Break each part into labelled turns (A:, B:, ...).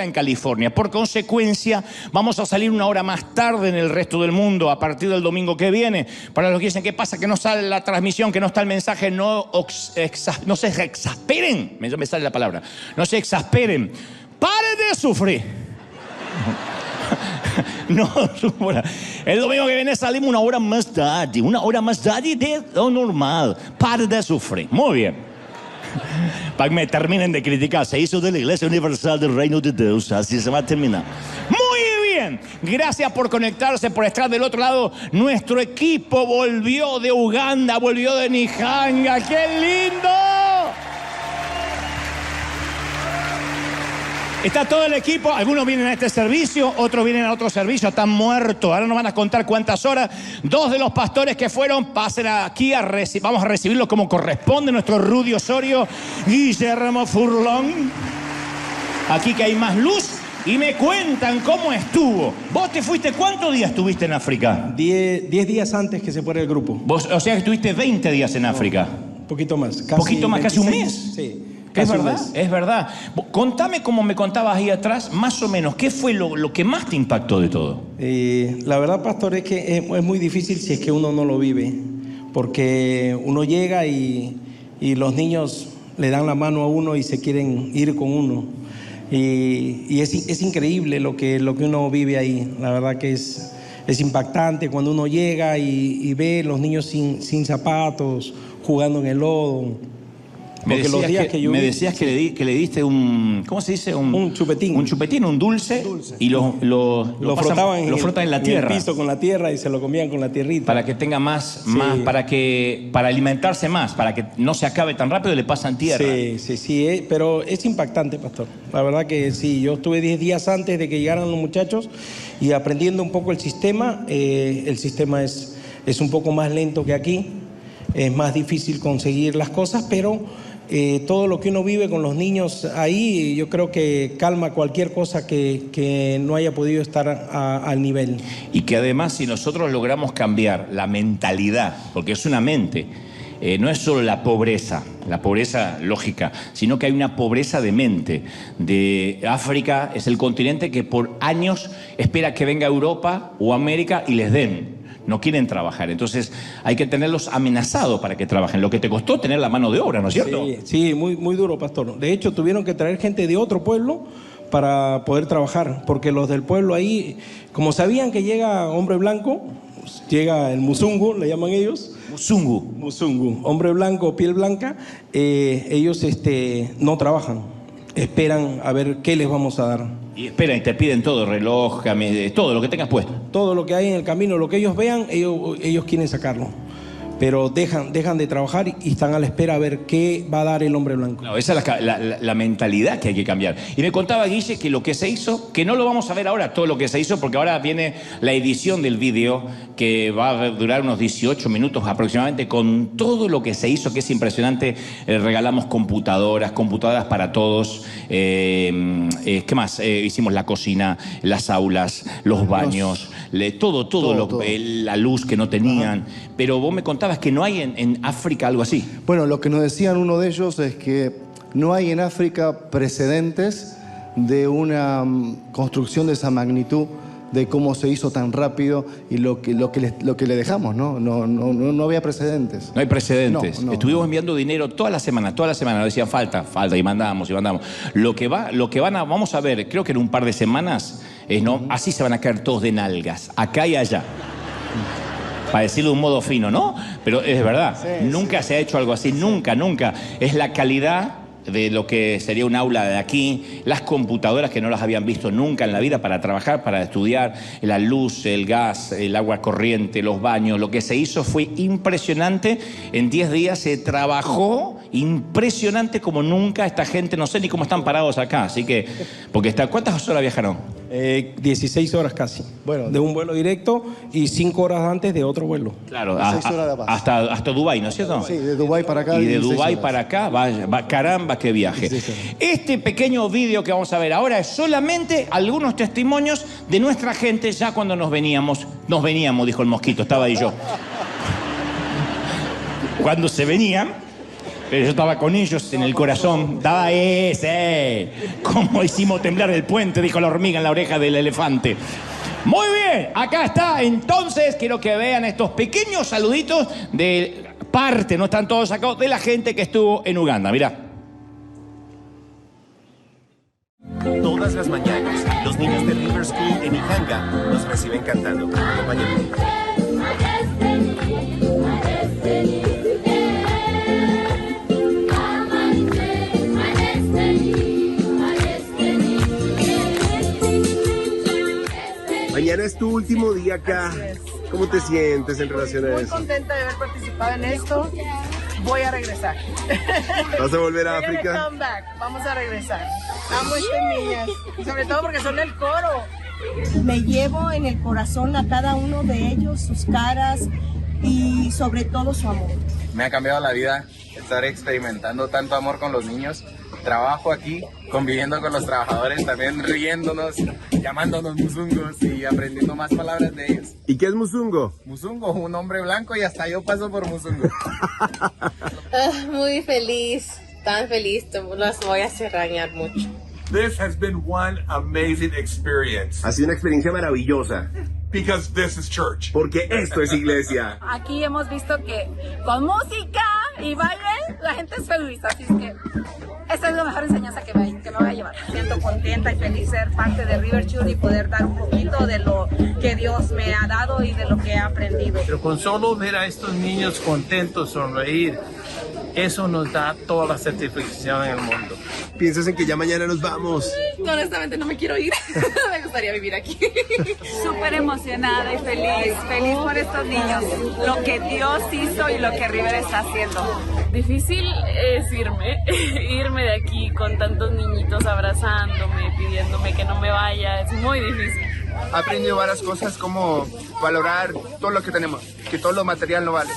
A: en California. Por consecuencia, vamos a salir una hora más tarde en el resto del mundo a partir del domingo que viene. Para los que dicen, ¿qué pasa? Que no sale la transmisión, que no está el mensaje, no se exasperen. Me sale la palabra. No se exasperen. ¡Paren de sufrir! No, el domingo que viene salimos una hora más tarde de lo normal. ¡Paren de sufrir! Muy bien. Para que me terminen de criticar. Se hizo de la Iglesia Universal del Reino de Dios. Así se va a terminar. Muy bien. Gracias por conectarse, por estar del otro lado. Nuestro equipo volvió de Uganda, volvió de Nihanga. ¡Qué lindo! Está todo el equipo, algunos vienen a este servicio, otros vienen a otro servicio, están muertos. Ahora nos van a contar cuántas horas. Dos de los pastores que fueron, pasen aquí, vamos a recibirlos como corresponde, nuestro Rudy Osorio, Guillermo Furlón. Aquí que hay más luz y me cuentan cómo estuvo. ¿Vos te fuiste, cuántos días estuviste en África?
B: 10 días antes que se fuera el grupo.
A: ¿Vos, o sea que estuviste 20 días en África?
B: Un poquito más.
A: Casi un mes.
B: Sí.
A: Es verdad, es verdad. Contame, como me contabas ahí atrás, más o menos, ¿qué fue lo que más te impactó de todo?
B: La verdad, pastor, es que es muy difícil si es que uno no lo vive, porque uno llega y los niños le dan la mano a uno y se quieren ir con uno. Y es increíble lo que uno vive ahí. La verdad que es impactante cuando uno llega y ve los niños sin zapatos, jugando en el lodo.
A: Me decías que le diste un... ¿Cómo se dice?
B: Un chupetín.
A: Un chupetín, un dulce. Y lo
B: frotaban
A: en la tierra.
B: En el piso con la tierra y se lo comían con la tierrita.
A: Para que tenga más para alimentarse más, para que no se acabe tan rápido y le pasan tierra.
B: Sí, pero es impactante, pastor. La verdad que sí, yo estuve 10 días antes de que llegaran los muchachos y aprendiendo un poco el sistema. El sistema es un poco más lento que aquí. Es más difícil conseguir las cosas, pero... todo lo que uno vive con los niños ahí, yo creo que calma cualquier cosa que no haya podido estar al nivel.
A: Y que además, si nosotros logramos cambiar la mentalidad, porque es una mente, no es solo la pobreza lógica, sino que hay una pobreza de mente. África es el continente que por años espera que venga Europa o América y les den. No quieren trabajar, entonces hay que tenerlos amenazados para que trabajen. Lo que te costó tener la mano de obra, ¿no es cierto?
B: Sí, muy, muy duro, pastor. De hecho, tuvieron que traer gente de otro pueblo para poder trabajar, porque los del pueblo ahí, como sabían que llega hombre blanco, llega el musungu, le llaman ellos. Musungu, hombre blanco, piel blanca, ellos no trabajan, esperan a ver qué les vamos a dar.
A: Y esperan y te piden todo, reloj, todo lo que tengas puesto.
B: Todo lo que hay en el camino, lo que ellos vean, ellos quieren sacarlo. Pero dejan de trabajar y están a la espera a ver qué va a dar el hombre blanco.
A: No, esa es la mentalidad que hay que cambiar. Y me contaba Guille que lo que se hizo, que no lo vamos a ver ahora todo lo que se hizo, porque ahora viene la edición del vídeo que va a durar unos 18 minutos aproximadamente, con todo lo que se hizo, que es impresionante. Regalamos computadoras para todos. ¿Qué más? Hicimos la cocina, las aulas, los baños, todo. La luz que no tenían. Ajá. Pero vos me contabas que no hay en África algo así.
C: Bueno, lo que nos decían uno de ellos es que no hay en África precedentes de una construcción de esa magnitud, de cómo se hizo tan rápido y lo que le dejamos, ¿no? No había precedentes.
A: No hay precedentes.
C: No.
A: Estuvimos enviando dinero toda la semana. Nos decían falta, y mandamos. Vamos a ver, creo que en un par de semanas, así se van a caer todos de nalgas, acá y allá. Para decirlo de un modo fino, ¿no? Pero es verdad, nunca se ha hecho algo así, nunca. Es la calidad de lo que sería un aula de aquí, las computadoras que no las habían visto nunca en la vida para trabajar, para estudiar, la luz, el gas, el agua corriente, los baños. Lo que se hizo fue impresionante. En 10 días se trabajó impresionante como nunca. Esta gente, no sé ni cómo están parados acá, así que... ¿Cuántas horas viajaron?
B: 16 horas casi. Bueno, de un vuelo directo y 5 horas antes de otro vuelo.
A: Claro,
C: 6 horas de paz.
A: hasta Dubái, ¿no es cierto?
C: Sí, de Dubái para acá.
A: Y de Dubái para acá, caramba, qué viaje. Este pequeño vídeo que vamos a ver ahora es solamente algunos testimonios de nuestra gente ya cuando nos veníamos, dijo el mosquito, estaba ahí yo. Cuando se venían, Pero yo estaba con ellos en el corazón. Daba ese. ¿Cómo hicimos temblar el puente? Dijo la hormiga en la oreja del elefante. Muy bien, acá está. Entonces, quiero que vean estos pequeños saluditos de parte, no están todos sacados, de la gente que estuvo en Uganda. Mirá.
D: Todas las mañanas, los niños de River School en Ihanga nos reciben cantando. Acompáñenme. Mañana es tu último día acá. ¿Cómo te sientes en relación a eso?
E: Muy contenta de haber participado en esto. Voy a regresar.
D: ¿Vas a volver a África?
E: Come back. Vamos a regresar. Amo a estas niñas. Y sobre todo porque son el coro.
F: Me llevo en el corazón a cada uno de ellos, sus caras y sobre todo su amor.
G: Me ha cambiado la vida estar experimentando tanto amor con los niños. Trabajo aquí, conviviendo con los trabajadores, también riéndonos, llamándonos musungos y aprendiendo más palabras de ellos.
D: ¿Y qué es musungo?
G: Musungo, un hombre blanco y hasta yo paso por musungo.
H: Muy feliz, tan feliz, los voy a extrañar mucho.
I: This has been one amazing experience.
D: Ha sido una experiencia maravillosa.
I: Because this is church.
D: Porque esto es iglesia.
J: Aquí hemos visto que con música y baile la gente es feliz, así que esta es la mejor enseñanza que me voy a llevar.
E: Siento contenta y feliz ser parte de River Church y poder dar un poquito de lo que Dios me ha dado y de lo que he aprendido.
B: Pero con solo ver a estos niños contentos, sonreír, eso nos da toda la satisfacción en el mundo.
D: ¿Piensas en que ya mañana nos vamos?
J: Honestamente no me quiero ir, me gustaría vivir aquí.
K: Súper emocionada y feliz por estos niños, lo que Dios hizo y lo que River está haciendo.
J: Difícil es irme de aquí con tantos niñitos abrazándome, pidiéndome que no me vaya, es muy difícil.
G: He aprendido varias cosas como valorar todo lo que tenemos, que todo lo material no vale.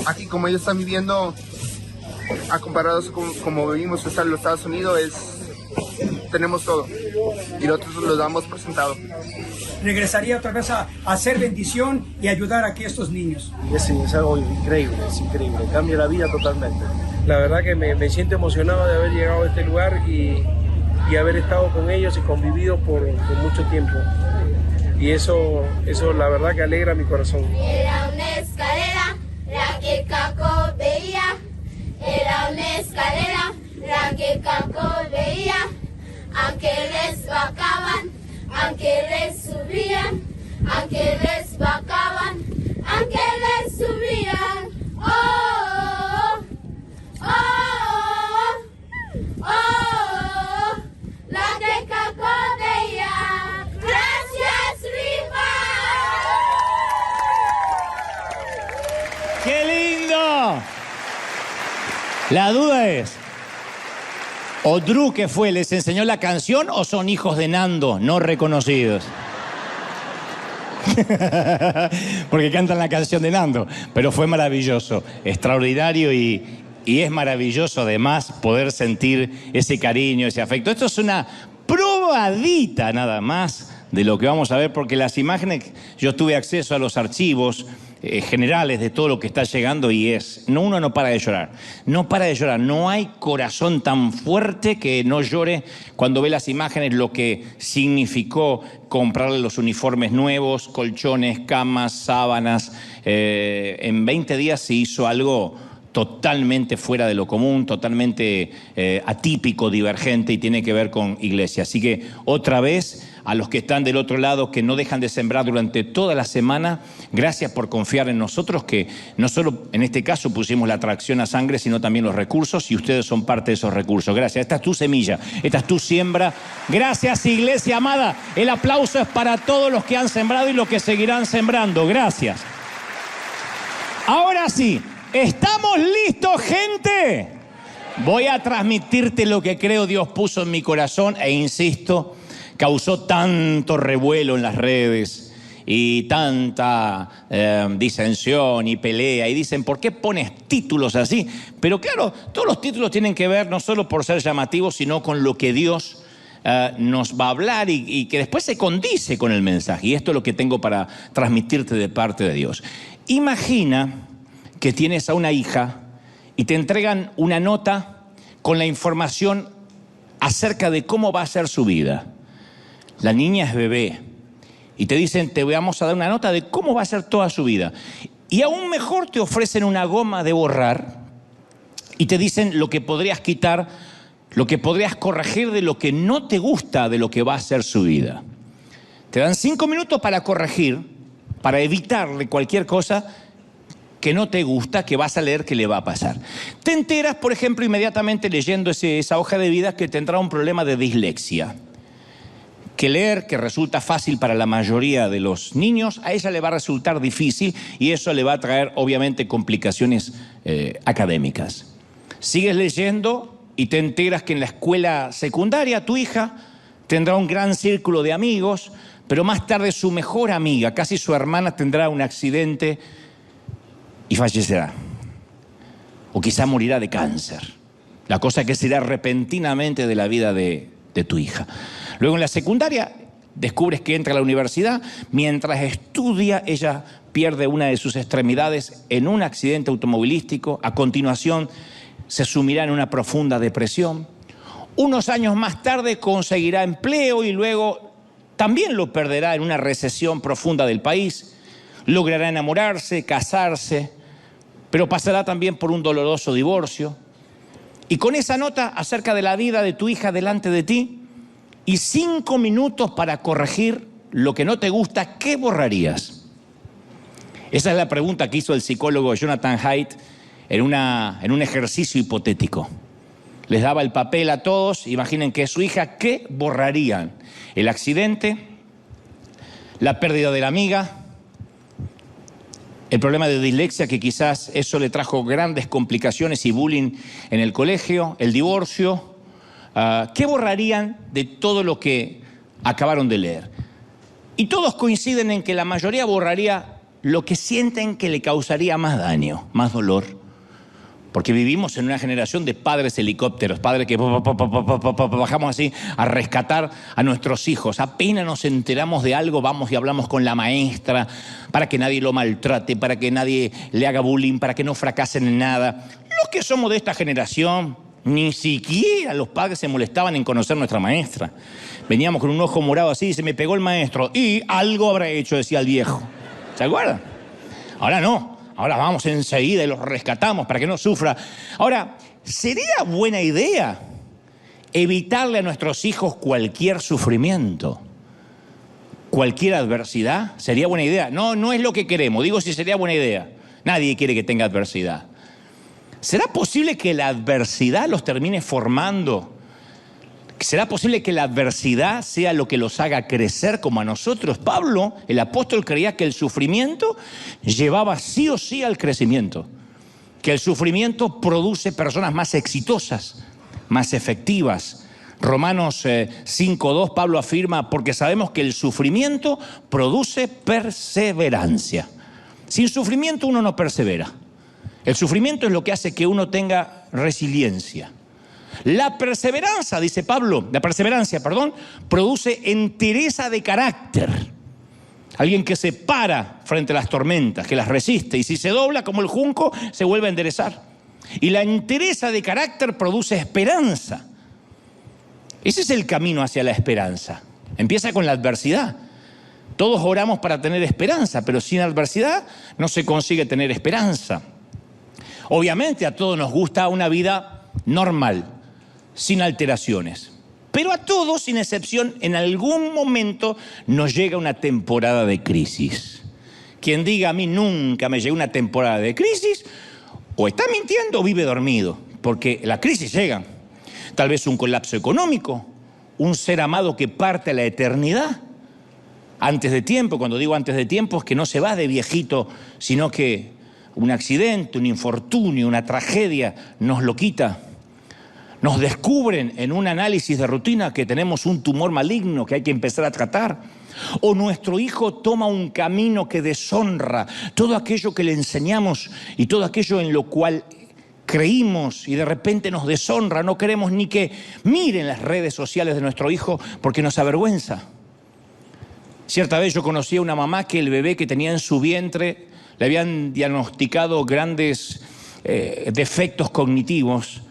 G: Aquí como ellos están viviendo, a comparados con como vivimos en los Estados Unidos, tenemos todo y nosotros lo damos por sentado.
L: Regresaría otra vez a hacer bendición y ayudar aquí a estos niños.
B: Sí, es algo increíble, cambia la vida totalmente. La verdad que me siento emocionado de haber llegado a este lugar y haber estado con ellos y convivido por mucho tiempo. Y eso la verdad que alegra mi corazón.
M: Era una escalera la que Caco veía. Era una escalera la que Caco veía. Ángeles bajaban, ángeles subían, ángeles bajaban, ángeles subían. Oh, oh, oh, oh, oh, la que Caco veía. Gracias, Riva.
A: ¡Qué lindo! La duda es, ¿o Drew que fue, les enseñó la canción o son hijos de Nando no reconocidos? Porque cantan la canción de Nando, pero fue maravilloso, extraordinario y es maravilloso además poder sentir ese cariño, ese afecto. Esto es una probadita nada más de lo que vamos a ver, porque las imágenes, yo tuve acceso a los archivos generales de todo lo que está llegando y uno no para de llorar, no hay corazón tan fuerte que no llore cuando ve las imágenes, lo que significó comprarle los uniformes nuevos, colchones, camas, sábanas. En 20 días se hizo algo totalmente fuera de lo común, totalmente atípico, divergente y tiene que ver con iglesia. Así que otra vez, a los que están del otro lado, que no dejan de sembrar durante toda la semana, gracias por confiar en nosotros, que no solo en este caso pusimos la tracción a sangre, sino también los recursos, y ustedes son parte de esos recursos. Gracias, esta es tu semilla, esta es tu siembra. Gracias, iglesia amada. El aplauso es para todos los que han sembrado y los que seguirán sembrando. Gracias. Ahora sí, ¿estamos listos, gente? Voy a transmitirte lo que creo Dios puso en mi corazón e insisto, causó tanto revuelo en las redes y tanta disensión y pelea. Y dicen, ¿por qué pones títulos así? Pero claro, todos los títulos tienen que ver no solo por ser llamativos, sino con lo que Dios nos va a hablar y que después se condice con el mensaje. Y esto es lo que tengo para transmitirte de parte de Dios. Imagina que tienes a una hija y te entregan una nota con la información acerca de cómo va a ser su vida. La niña es bebé y te dicen, te vamos a dar una nota de cómo va a ser toda su vida. Y aún mejor te ofrecen una goma de borrar y te dicen lo que podrías quitar, lo que podrías corregir de lo que no te gusta de lo que va a ser su vida. Te dan 5 minutos para corregir, para evitarle cualquier cosa que no te gusta, que vas a leer que le va a pasar. Te enteras, por ejemplo, inmediatamente leyendo esa hoja de vida que tendrá un problema de dislexia. Que leer, que resulta fácil para la mayoría de los niños, a ella le va a resultar difícil y eso le va a traer, obviamente, complicaciones académicas. Sigues leyendo y te enteras que en la escuela secundaria tu hija tendrá un gran círculo de amigos, pero más tarde su mejor amiga, casi su hermana, tendrá un accidente y fallecerá. O quizá morirá de cáncer. La cosa que será repentinamente de la vida de tu hija. Luego en la secundaria descubres que entra a la universidad. Mientras estudia, ella pierde una de sus extremidades en un accidente automovilístico. A continuación se sumirá en una profunda depresión. Unos años más tarde conseguirá empleo y luego también lo perderá en una recesión profunda del país. Logrará enamorarse, casarse, pero pasará también por un doloroso divorcio. Y con esa nota acerca de la vida de tu hija delante de ti y 5 minutos para corregir lo que no te gusta, ¿qué borrarías? Esa es la pregunta que hizo el psicólogo Jonathan Haidt en un ejercicio hipotético. Les daba el papel a todos, imaginen que es su hija, ¿qué borrarían? El accidente, la pérdida de la amiga, el problema de dislexia, que quizás eso le trajo grandes complicaciones y bullying en el colegio, el divorcio. ¿Qué borrarían de todo lo que acabaron de leer? Y todos coinciden en que la mayoría borraría lo que sienten que le causaría más daño, más dolor. Porque vivimos en una generación de padres helicópteros, padres que bajamos así a rescatar a nuestros hijos. Apenas nos enteramos de algo, vamos y hablamos con la maestra para que nadie lo maltrate, para que nadie le haga bullying, para que no fracasen en nada. Los que somos de esta generación, ni siquiera los padres se molestaban en conocer a nuestra maestra. Veníamos con un ojo morado así y se me pegó el maestro. Y algo habrá hecho, decía el viejo. ¿Se acuerdan? Ahora no. Ahora vamos enseguida y los rescatamos para que no sufra. Ahora, ¿sería buena idea evitarle a nuestros hijos cualquier sufrimiento? ¿Cualquier adversidad? ¿Sería buena idea? No, no es lo que queremos. Digo si sería buena idea. Nadie quiere que tenga adversidad. ¿Será posible que la adversidad los termine formando? ¿Será posible que la adversidad sea lo que los haga crecer como a nosotros? Pablo, el apóstol, creía que el sufrimiento llevaba sí o sí al crecimiento. Que el sufrimiento produce personas más exitosas, más efectivas. Romanos 5:2, Pablo afirma, porque sabemos que el sufrimiento produce perseverancia. Sin sufrimiento uno no persevera. El sufrimiento es lo que hace que uno tenga resiliencia. La perseverancia, dice Pablo, produce entereza de carácter. Alguien que se para frente a las tormentas, que las resiste, y si se dobla como el junco, se vuelve a enderezar. Y la entereza de carácter produce esperanza. Ese es el camino hacia la esperanza. Empieza con la adversidad. Todos oramos para tener esperanza, pero sin adversidad no se consigue tener esperanza. Obviamente a todos nos gusta una vida normal, sin alteraciones. Pero a todos, sin excepción, en algún momento nos llega una temporada de crisis. Quien diga a mí nunca me llegó una temporada de crisis, o está mintiendo o vive dormido, porque la crisis llega. Tal vez un colapso económico, un ser amado que parte a la eternidad, antes de tiempo. Cuando digo antes de tiempo es que no se va de viejito, sino que un accidente, un infortunio, una tragedia nos lo quita. Nos descubren en un análisis de rutina que tenemos un tumor maligno que hay que empezar a tratar. O nuestro hijo toma un camino que deshonra todo aquello que le enseñamos y todo aquello en lo cual creímos y de repente nos deshonra. No queremos ni que miren las redes sociales de nuestro hijo porque nos avergüenza. Cierta vez yo conocí a una mamá que el bebé que tenía en su vientre le habían diagnosticado grandes defectos cognitivos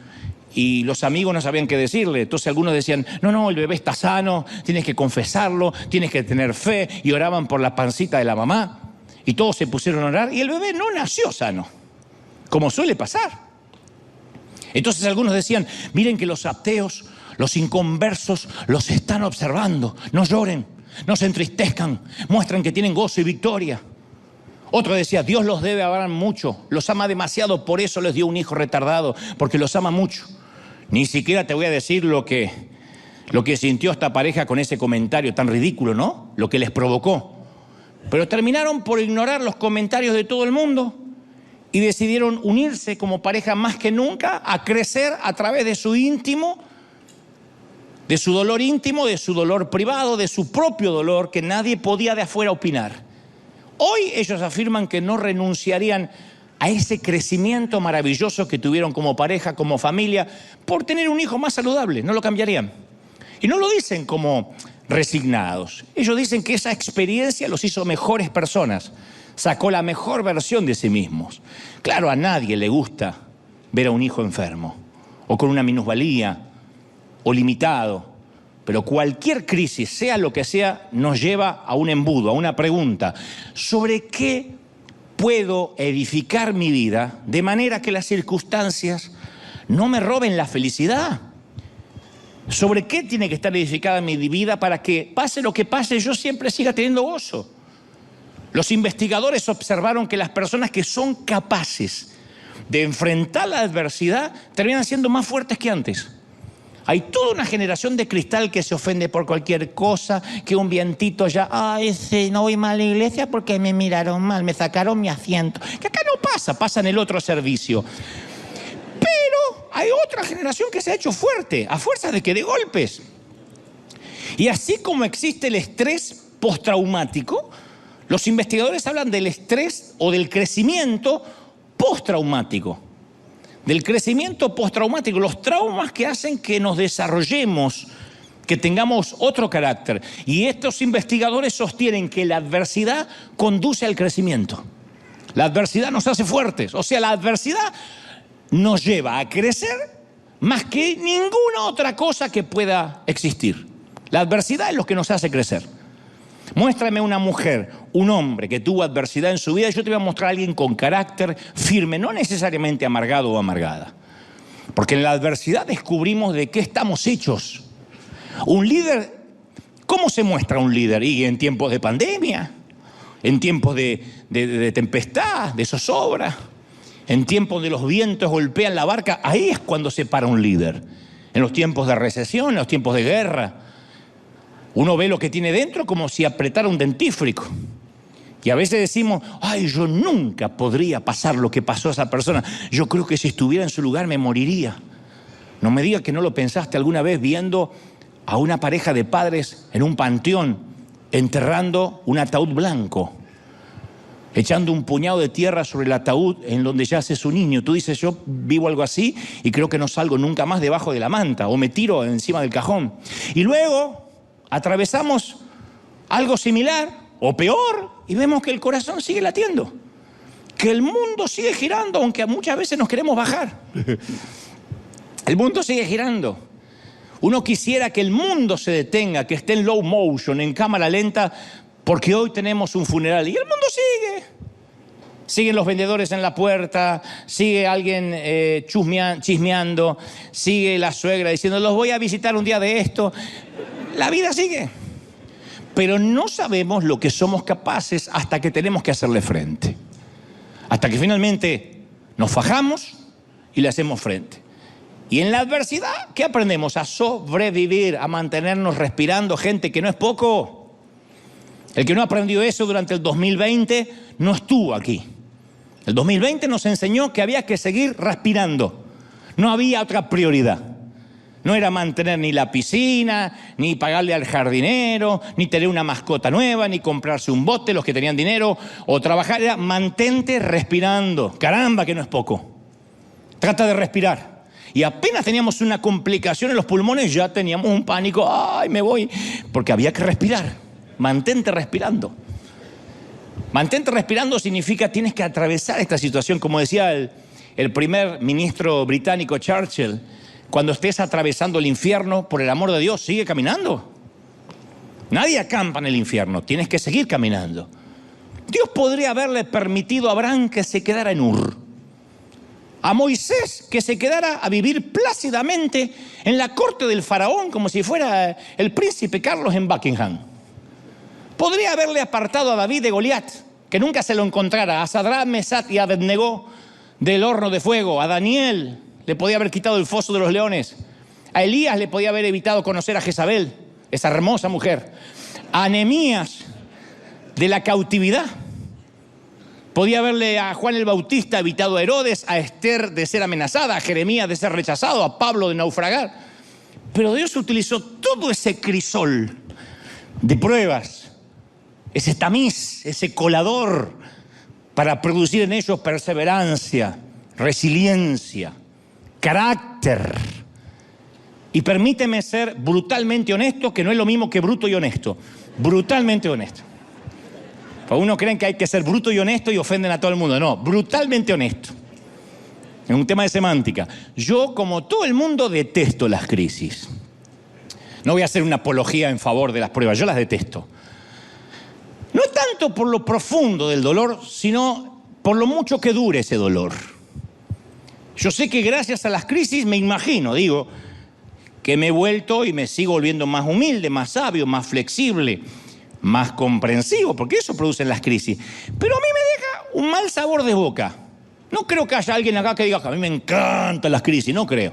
A: y los amigos no sabían qué decirle. Entonces algunos decían, no, el bebé está sano, tienes que confesarlo, tienes que tener fe, y oraban por la pancita de la mamá. Y todos se pusieron a orar y el bebé no nació sano, como suele pasar. Entonces algunos decían, miren que los ateos, los inconversos, los están observando. No lloren, no se entristezcan, muestran que tienen gozo y victoria. Otro decía, Dios los debe amar mucho, los ama demasiado, por eso les dio un hijo retardado, porque los ama mucho. Ni siquiera te voy a decir lo que sintió esta pareja con ese comentario tan ridículo, ¿no? Lo que les provocó. Pero terminaron por ignorar los comentarios de todo el mundo y decidieron unirse como pareja más que nunca, a crecer a través de su íntimo, de su dolor privado, de su propio dolor, que nadie podía de afuera opinar. Hoy ellos afirman que no renunciarían a ese crecimiento maravilloso que tuvieron como pareja, como familia, por tener un hijo más saludable, no lo cambiarían. Y no lo dicen como resignados. Ellos dicen que esa experiencia los hizo mejores personas, sacó la mejor versión de sí mismos. Claro, a nadie le gusta ver a un hijo enfermo, o con una minusvalía, o limitado, pero cualquier crisis, sea lo que sea, nos lleva a un embudo, a una pregunta. ¿Sobre qué puedo edificar mi vida de manera que las circunstancias no me roben la felicidad? ¿Sobre qué tiene que estar edificada mi vida para que, pase lo que pase, yo siempre siga teniendo gozo? Los investigadores observaron que las personas que son capaces de enfrentar la adversidad terminan siendo más fuertes que antes. Hay toda una generación de cristal que se ofende por cualquier cosa, que un vientito ya, no voy mal a la iglesia porque me miraron mal, me sacaron mi asiento. Que acá no pasa en el otro servicio. Pero hay otra generación que se ha hecho fuerte, a fuerza de que de golpes. Y así como existe el estrés postraumático, los investigadores hablan del estrés o del crecimiento postraumático. Del crecimiento postraumático, los traumas que hacen que nos desarrollemos, que tengamos otro carácter. Y estos investigadores sostienen que la adversidad conduce al crecimiento. La adversidad nos hace fuertes, o sea, la adversidad nos lleva a crecer más que ninguna otra cosa que pueda existir. La adversidad es lo que nos hace crecer. Muéstrame una mujer, un hombre que tuvo adversidad en su vida, y yo te voy a mostrar a alguien con carácter firme, no necesariamente amargado o amargada. Porque en la adversidad descubrimos de qué estamos hechos. Un líder, ¿cómo se muestra un líder? Y en tiempos de pandemia, en tiempos de tempestad, de zozobra, en tiempos de los vientos golpean la barca, ahí es cuando se para un líder. En los tiempos de recesión, en los tiempos de guerra. Uno ve lo que tiene dentro como si apretara un dentífrico. Y a veces decimos, yo nunca podría pasar lo que pasó a esa persona. Yo creo que si estuviera en su lugar me moriría. No me diga que no lo pensaste alguna vez viendo a una pareja de padres en un panteón enterrando un ataúd blanco, echando un puñado de tierra sobre el ataúd en donde yace su niño. Tú dices, yo vivo algo así y creo que no salgo nunca más debajo de la manta o me tiro encima del cajón. Y luego atravesamos algo similar o peor y vemos que el corazón sigue latiendo, que el mundo sigue girando, aunque muchas veces nos queremos bajar. El mundo sigue girando. Uno quisiera que el mundo se detenga, que esté en low motion, en cámara lenta, porque hoy tenemos un funeral y el mundo sigue. Siguen los vendedores en la puerta, sigue alguien chismeando, sigue la suegra diciendo, los voy a visitar un día de esto. La vida sigue, pero no sabemos lo que somos capaces hasta que tenemos que hacerle frente. Hasta que finalmente nos fajamos y le hacemos frente. Y en la adversidad, ¿qué aprendemos? A sobrevivir, a mantenernos respirando, gente, que no es poco. El que no aprendió eso durante el 2020 no estuvo aquí. El 2020 nos enseñó que había que seguir respirando. No había otra prioridad. No era mantener ni la piscina, ni pagarle al jardinero, ni tener una mascota nueva, ni comprarse un bote, los que tenían dinero, o trabajar. Era mantente respirando. Caramba, que no es poco. Trata de respirar. Y apenas teníamos una complicación en los pulmones, ya teníamos un pánico. ¡Ay, me voy! Porque había que respirar. Mantente respirando. Mantente respirando significa tienes que atravesar esta situación. Como decía el primer ministro británico Churchill, cuando estés atravesando el infierno, por el amor de Dios, sigue caminando. Nadie acampa en el infierno, tienes que seguir caminando. Dios podría haberle permitido a Abraham que se quedara en Ur, a Moisés que se quedara a vivir plácidamente en la corte del faraón como si fuera el príncipe Carlos en Buckingham. Podría haberle apartado a David de Goliat, que nunca se lo encontrara, a Sadrach, Mesach y Abednego del horno de fuego, a Daniel le podía haber quitado el foso de los leones, a Elías le podía haber evitado conocer a Jezabel, esa hermosa mujer, a Nehemías de la cautividad. Podía haberle a Juan el Bautista evitado a Herodes, a Esther de ser amenazada, a Jeremías de ser rechazado, a Pablo de naufragar. Pero Dios utilizó todo ese crisol de pruebas, ese tamiz, ese colador, para producir en ellos perseverancia, resiliencia, carácter. Y permíteme ser brutalmente honesto, que no es lo mismo que bruto y honesto. Brutalmente honesto. Uno creen que hay que ser bruto y honesto y ofenden a todo el mundo. No, brutalmente honesto. Es un tema de semántica. Yo, como todo el mundo, detesto las crisis. No voy a hacer una apología en favor de las pruebas, yo las detesto. No tanto por lo profundo del dolor, sino por lo mucho que dure ese dolor. Yo sé que gracias a las crisis, me imagino, digo, que me he vuelto y me sigo volviendo más humilde, más sabio, más flexible, más comprensivo, porque eso producen las crisis. Pero a mí me deja un mal sabor de boca. No creo que haya alguien acá que diga que a mí me encantan las crisis, no creo.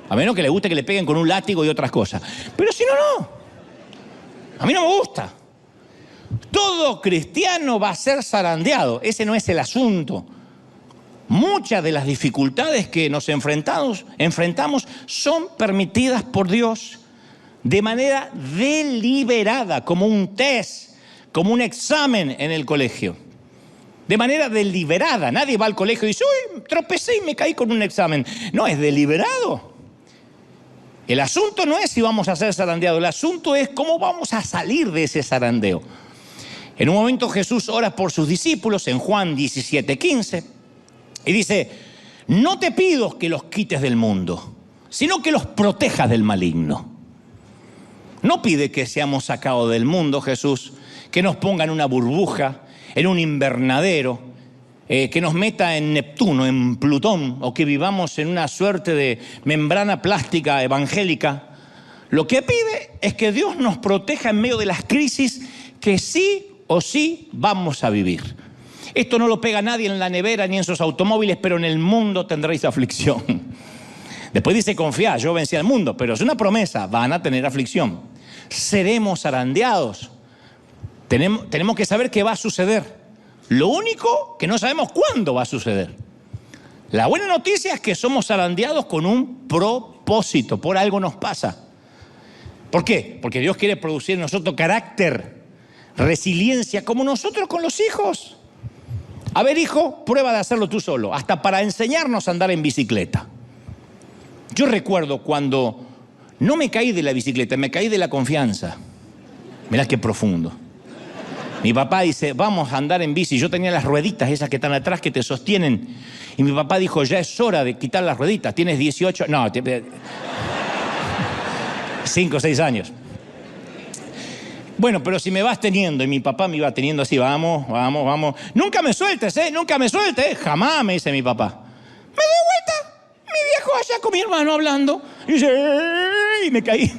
A: A menos que le guste que le peguen con un látigo y otras cosas. Pero si no, no. A mí no me gusta. Todo cristiano va a ser zarandeado, ese no es el asunto. Muchas de las dificultades que nos enfrentamos son permitidas por Dios de manera deliberada, como un test, como un examen en el colegio. De manera deliberada. Nadie va al colegio y dice, uy, tropecé y me caí con un examen. No, es deliberado. El asunto no es si vamos a ser zarandeados, el asunto es cómo vamos a salir de ese zarandeo. En un momento Jesús ora por sus discípulos en Juan 17:15 y dice, no te pido que los quites del mundo, sino que los protejas del maligno. No pide que seamos sacados del mundo, Jesús, que nos ponga en una burbuja, en un invernadero, que nos meta en Neptuno, en Plutón, o que vivamos en una suerte de membrana plástica evangélica. Lo que pide es que Dios nos proteja en medio de las crisis que sí o sí vamos a vivir. Esto no lo pega nadie en la nevera ni en sus automóviles, pero en el mundo tendréis aflicción. Después dice, confiad, yo vencí al mundo, pero es una promesa, van a tener aflicción. Seremos zarandeados. Tenemos que saber qué va a suceder. Lo único que no sabemos cuándo va a suceder. La buena noticia es que somos zarandeados con un propósito, por algo nos pasa. ¿Por qué? Porque Dios quiere producir en nosotros carácter, resiliencia, como nosotros con los hijos. A ver, hijo, prueba de hacerlo tú solo, hasta para enseñarnos a andar en bicicleta. Yo recuerdo cuando no me caí de la bicicleta, me caí de la confianza. Mirá qué profundo. Mi papá dice, vamos a andar en bici. Yo tenía las rueditas esas que están atrás que te sostienen. Y mi papá dijo, ya es hora de quitar las rueditas. Tienes 18, no, 5 o 6 años. Bueno, pero si me vas teniendo, y mi papá me iba teniendo así, vamos. Nunca me sueltes, nunca me sueltes. Jamás, me dice mi papá. Me doy vuelta, mi viejo allá con mi hermano hablando. Y dice, y me caí.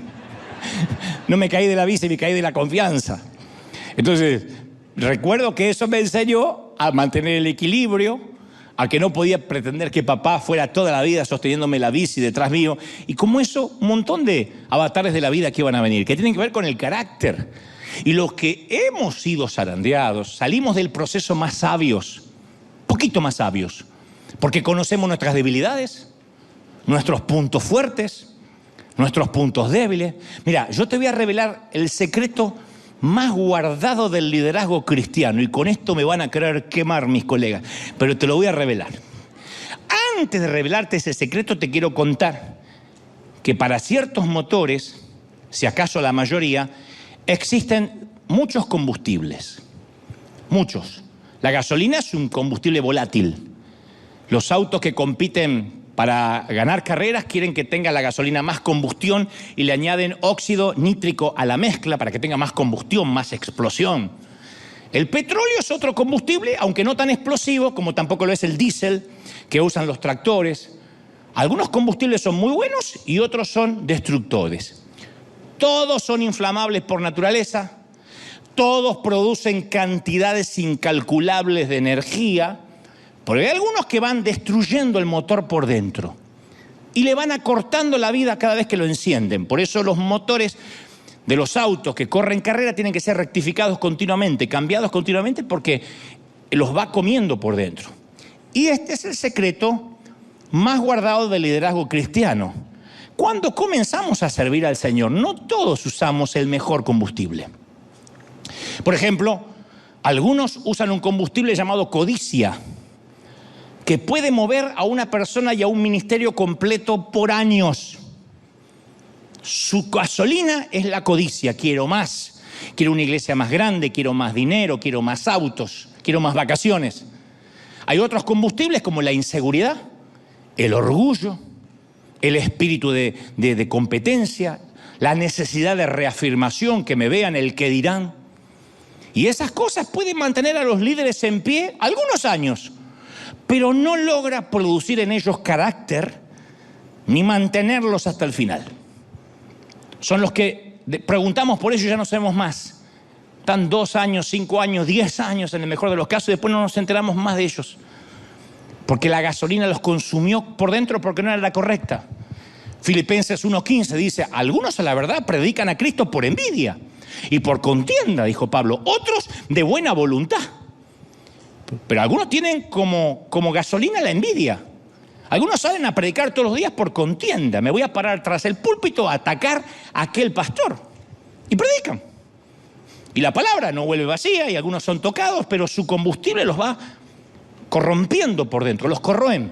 A: No me caí de la bici, me caí de la confianza. Entonces, recuerdo que eso me enseñó a mantener el equilibrio, a que no podía pretender que papá fuera toda la vida sosteniéndome la bici detrás mío. Y como eso, un montón de avatares de la vida que iban a venir, que tienen que ver con el carácter. Y los que hemos sido zarandeados, salimos del proceso más sabios, poquito más sabios, porque conocemos nuestras debilidades, nuestros puntos fuertes, nuestros puntos débiles. Mira, yo te voy a revelar el secreto más guardado del liderazgo cristiano, y con esto me van a querer quemar mis colegas, pero te lo voy a revelar. Antes de revelarte ese secreto, te quiero contar que para ciertos motores, si acaso la mayoría, existen muchos combustibles. Muchos. La gasolina es un combustible volátil. Los autos que compiten para ganar carreras quieren que tenga la gasolina más combustión y le añaden óxido nítrico a la mezcla para que tenga más combustión, más explosión. El petróleo es otro combustible, aunque no tan explosivo como tampoco lo es el diésel que usan los tractores. Algunos combustibles son muy buenos y otros son destructores. Todos son inflamables por naturaleza, todos producen cantidades incalculables de energía, pero hay algunos que van destruyendo el motor por dentro y le van acortando la vida cada vez que lo encienden. Por eso los motores de los autos que corren carrera tienen que ser rectificados continuamente, cambiados continuamente, porque los va comiendo por dentro. Y este es el secreto más guardado del liderazgo cristiano. Cuando comenzamos a servir al Señor, no todos usamos el mejor combustible. Por ejemplo, algunos usan un combustible llamado codicia, que puede mover a una persona y a un ministerio completo por años. Su gasolina es la codicia. Quiero más, quiero una iglesia más grande, quiero más dinero, quiero más autos, quiero más vacaciones. Hay otros combustibles como la inseguridad, el orgullo, el espíritu de competencia, la necesidad de reafirmación, que me vean, el que dirán. Y esas cosas pueden mantener a los líderes en pie algunos años, pero no logra producir en ellos carácter ni mantenerlos hasta el final. Son los que preguntamos por ellos y ya no sabemos más. Están 2 años, 5 años, 10 años en el mejor de los casos y después no nos enteramos más de ellos. Porque la gasolina los consumió por dentro porque no era la correcta. Filipenses 1:15 dice, algunos a la verdad predican a Cristo por envidia y por contienda, dijo Pablo, otros de buena voluntad. Pero algunos tienen como gasolina la envidia. Algunos salen a predicar todos los días por contienda. Me voy a parar tras el púlpito a atacar a aquel pastor. Y predican. Y la palabra no vuelve vacía y algunos son tocados, pero su combustible los va corrompiendo por dentro, los corroen.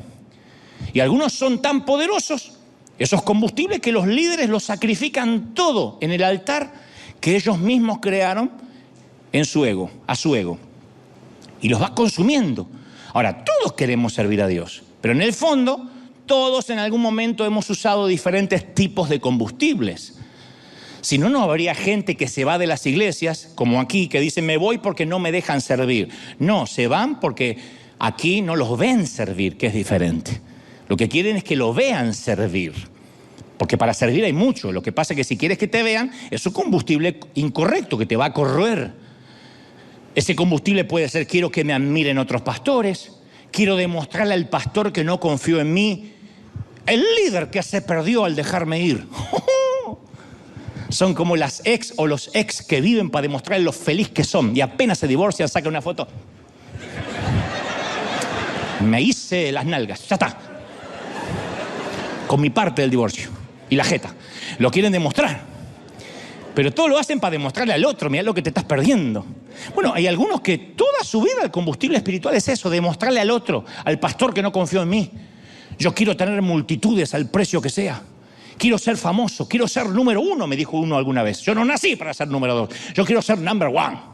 A: Y algunos son tan poderosos, esos combustibles, que los líderes los sacrifican todo en el altar que ellos mismos crearon en su ego, a su ego. Y los va consumiendo. Ahora, todos queremos servir a Dios, pero en el fondo, todos en algún momento hemos usado diferentes tipos de combustibles. Si no, no habría gente que se va de las iglesias, como aquí, que dice, me voy porque no me dejan servir. No, se van porque aquí no los ven servir, que es diferente. Lo que quieren es que lo vean servir. Porque para servir hay mucho. Lo que pasa es que si quieres que te vean, es un combustible incorrecto que te va a corroer. Ese combustible puede ser, quiero que me admiren otros pastores, quiero demostrarle al pastor que no confío en mí, el líder que se perdió al dejarme ir. Son como las ex o los ex que viven para demostrar lo feliz que son y apenas se divorcian sacan una foto. Me hice las nalgas, ya está. Con mi parte del divorcio y la jeta. Lo quieren demostrar. Pero todo lo hacen para demostrarle al otro, mirá lo que te estás perdiendo. Bueno, hay algunos que toda su vida el combustible espiritual es eso, demostrarle al otro, al pastor que no confió en mí. Yo quiero tener multitudes al precio que sea. Quiero ser famoso, quiero ser número 1, me dijo uno alguna vez. Yo no nací para ser número 2, yo quiero ser number 1.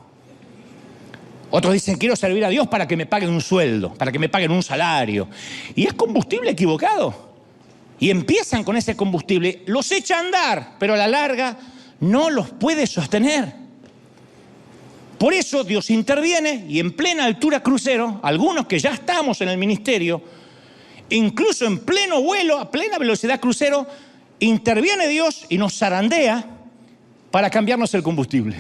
A: Otros dicen, quiero servir a Dios para que me paguen un sueldo, para que me paguen un salario. Y es combustible equivocado. Y empiezan con ese combustible, los echa a andar, pero a la larga no los puede sostener. Por eso Dios interviene y en plena altura crucero, algunos que ya estamos en el ministerio, incluso en pleno vuelo, a plena velocidad crucero, interviene Dios y nos zarandea para cambiarnos el combustible.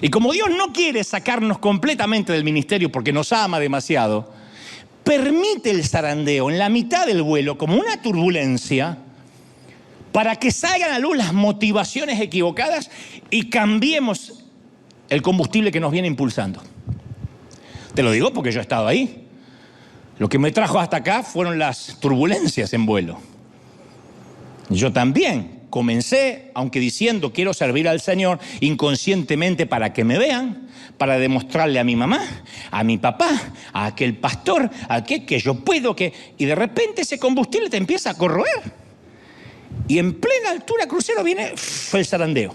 A: Y como Dios no quiere sacarnos completamente del ministerio porque nos ama demasiado, permite el zarandeo en la mitad del vuelo como una turbulencia para que salgan a luz las motivaciones equivocadas y cambiemos el combustible que nos viene impulsando. Te lo digo porque yo he estado ahí. Lo que me trajo hasta acá fueron las turbulencias en vuelo. Yo también comencé, aunque diciendo quiero servir al Señor, inconscientemente para que me vean, para demostrarle a mi mamá, a mi papá, a aquel pastor, a aquel que yo puedo, y de repente ese combustible te empieza a corroer. Y en plena altura crucero viene el zarandeo.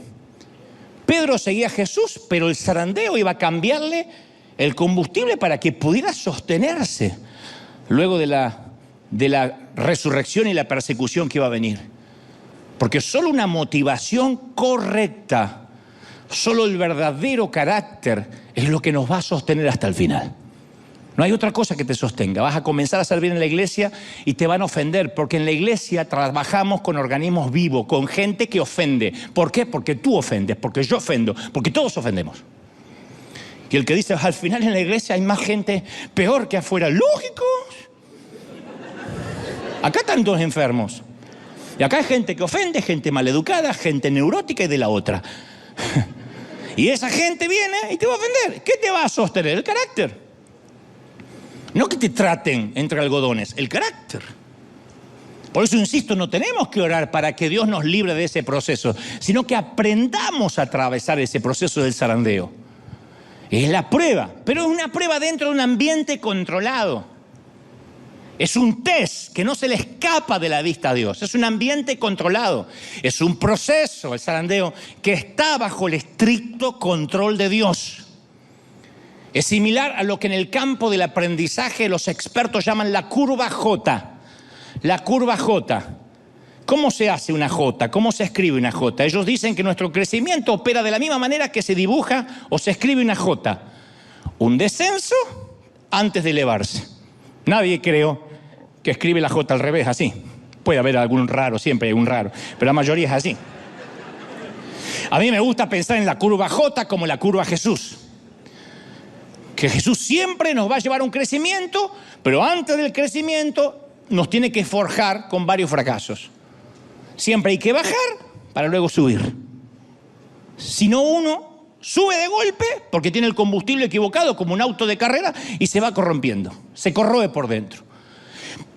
A: Pedro seguía a Jesús, pero el zarandeo iba a cambiarle el combustible para que pudiera sostenerse. luego de la resurrección y la persecución que va a venir. Porque solo una motivación correcta, solo el verdadero carácter es lo que nos va a sostener hasta el final. No hay otra cosa que te sostenga. Vas a comenzar a servir en la iglesia y te van a ofender, porque en la iglesia trabajamos con organismos vivos, con gente que ofende. ¿Por qué? Porque tú ofendes, porque yo ofendo, porque todos ofendemos. Y el que dice, al final en la iglesia hay más gente peor que afuera. ¡Lógico! Acá están todos enfermos. Y acá hay gente que ofende, gente maleducada, gente neurótica y de la otra. Y esa gente viene y te va a ofender. ¿Qué te va a sostener? El carácter. No que te traten entre algodones, el carácter. Por eso insisto, no tenemos que orar para que Dios nos libre de ese proceso, sino que aprendamos a atravesar ese proceso del zarandeo. Es la prueba, pero es una prueba dentro de un ambiente controlado. Es un test que no se le escapa de la vista a Dios. Es un ambiente controlado. Es un proceso, el zarandeo, que está bajo el estricto control de Dios. Es similar a lo que en el campo del aprendizaje los expertos llaman la curva J. La curva J. ¿Cómo se hace una J? ¿Cómo se escribe una J? Ellos dicen que nuestro crecimiento opera de la misma manera que se dibuja o se escribe una J. Un descenso antes de elevarse. Nadie creo que escribe la J al revés, así. Puede haber algún raro, siempre hay un raro, pero la mayoría es así. A mí me gusta pensar en la curva J como la curva Jesús. Que Jesús siempre nos va a llevar a un crecimiento, pero antes del crecimiento nos tiene que forjar con varios fracasos. Siempre hay que bajar para luego subir. Si no, uno sube de golpe porque tiene el combustible equivocado, como un auto de carrera, y se va corrompiendo, se corroe por dentro.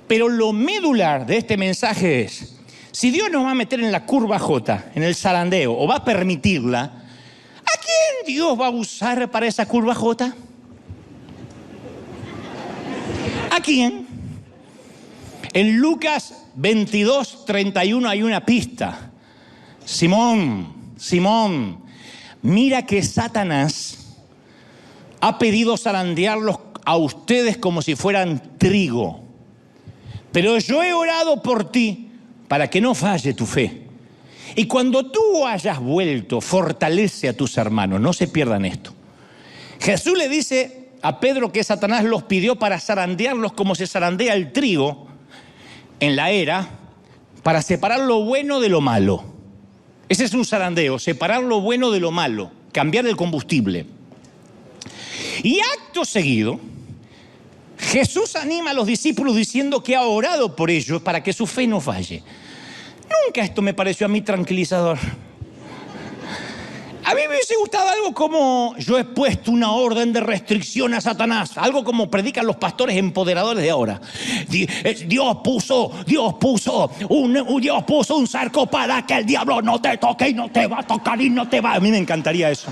A: Pero lo medular de este mensaje es, si Dios nos va a meter en la curva J, en el zarandeo, o va a permitirla, ¿a quién Dios va a usar para esa curva J? ¿A quién? En Lucas 22:31 hay una pista. Simón, mira que Satanás ha pedido zarandearlos a ustedes como si fueran trigo. Pero yo he orado por ti para que no falle tu fe. Y cuando tú hayas vuelto, fortalece a tus hermanos. No se pierdan esto. Jesús le dice a Pedro que Satanás los pidió para zarandearlos como se zarandea el trigo en la era, para separar lo bueno de lo malo. Ese es un zarandeo, separar lo bueno de lo malo, cambiar el combustible. Y acto seguido, Jesús anima a los discípulos diciendo que ha orado por ellos para que su fe no falle. Nunca esto me pareció a mí tranquilizador. A mí me hubiese gustado algo como: yo he puesto una orden de restricción a Satanás. Algo como predican los pastores empoderadores de ahora. Dios puso un cerco para que el diablo no te toque y no te va a tocar y no te va. A mí me encantaría eso.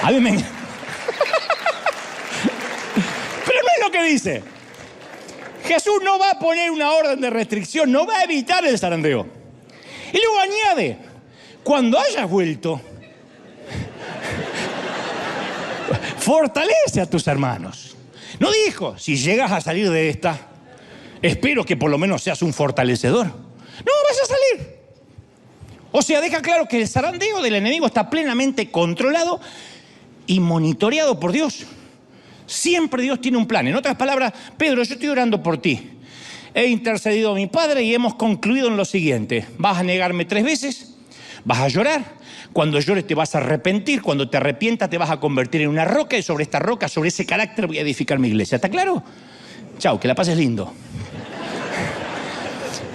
A: A mí me... Pero no es lo que dice. Jesús no va a poner una orden de restricción, no va a evitar el zarandeo. Y luego añade, cuando hayas vuelto, fortalece a tus hermanos. No dijo, si llegas a salir de esta, espero que por lo menos seas un fortalecedor. No, vas a salir. O sea, deja claro que el zarandeo del enemigo está plenamente controlado y monitoreado por Dios. Siempre Dios tiene un plan. En otras palabras, Pedro, yo estoy orando por ti. He intercedido a mi Padre y hemos concluido en lo siguiente: vas a negarme 3 veces, vas a llorar, cuando llores te vas a arrepentir, cuando te arrepientas te vas a convertir en una roca y sobre esta roca, sobre ese carácter voy a edificar mi iglesia. ¿Está claro? Chao, que la pases lindo.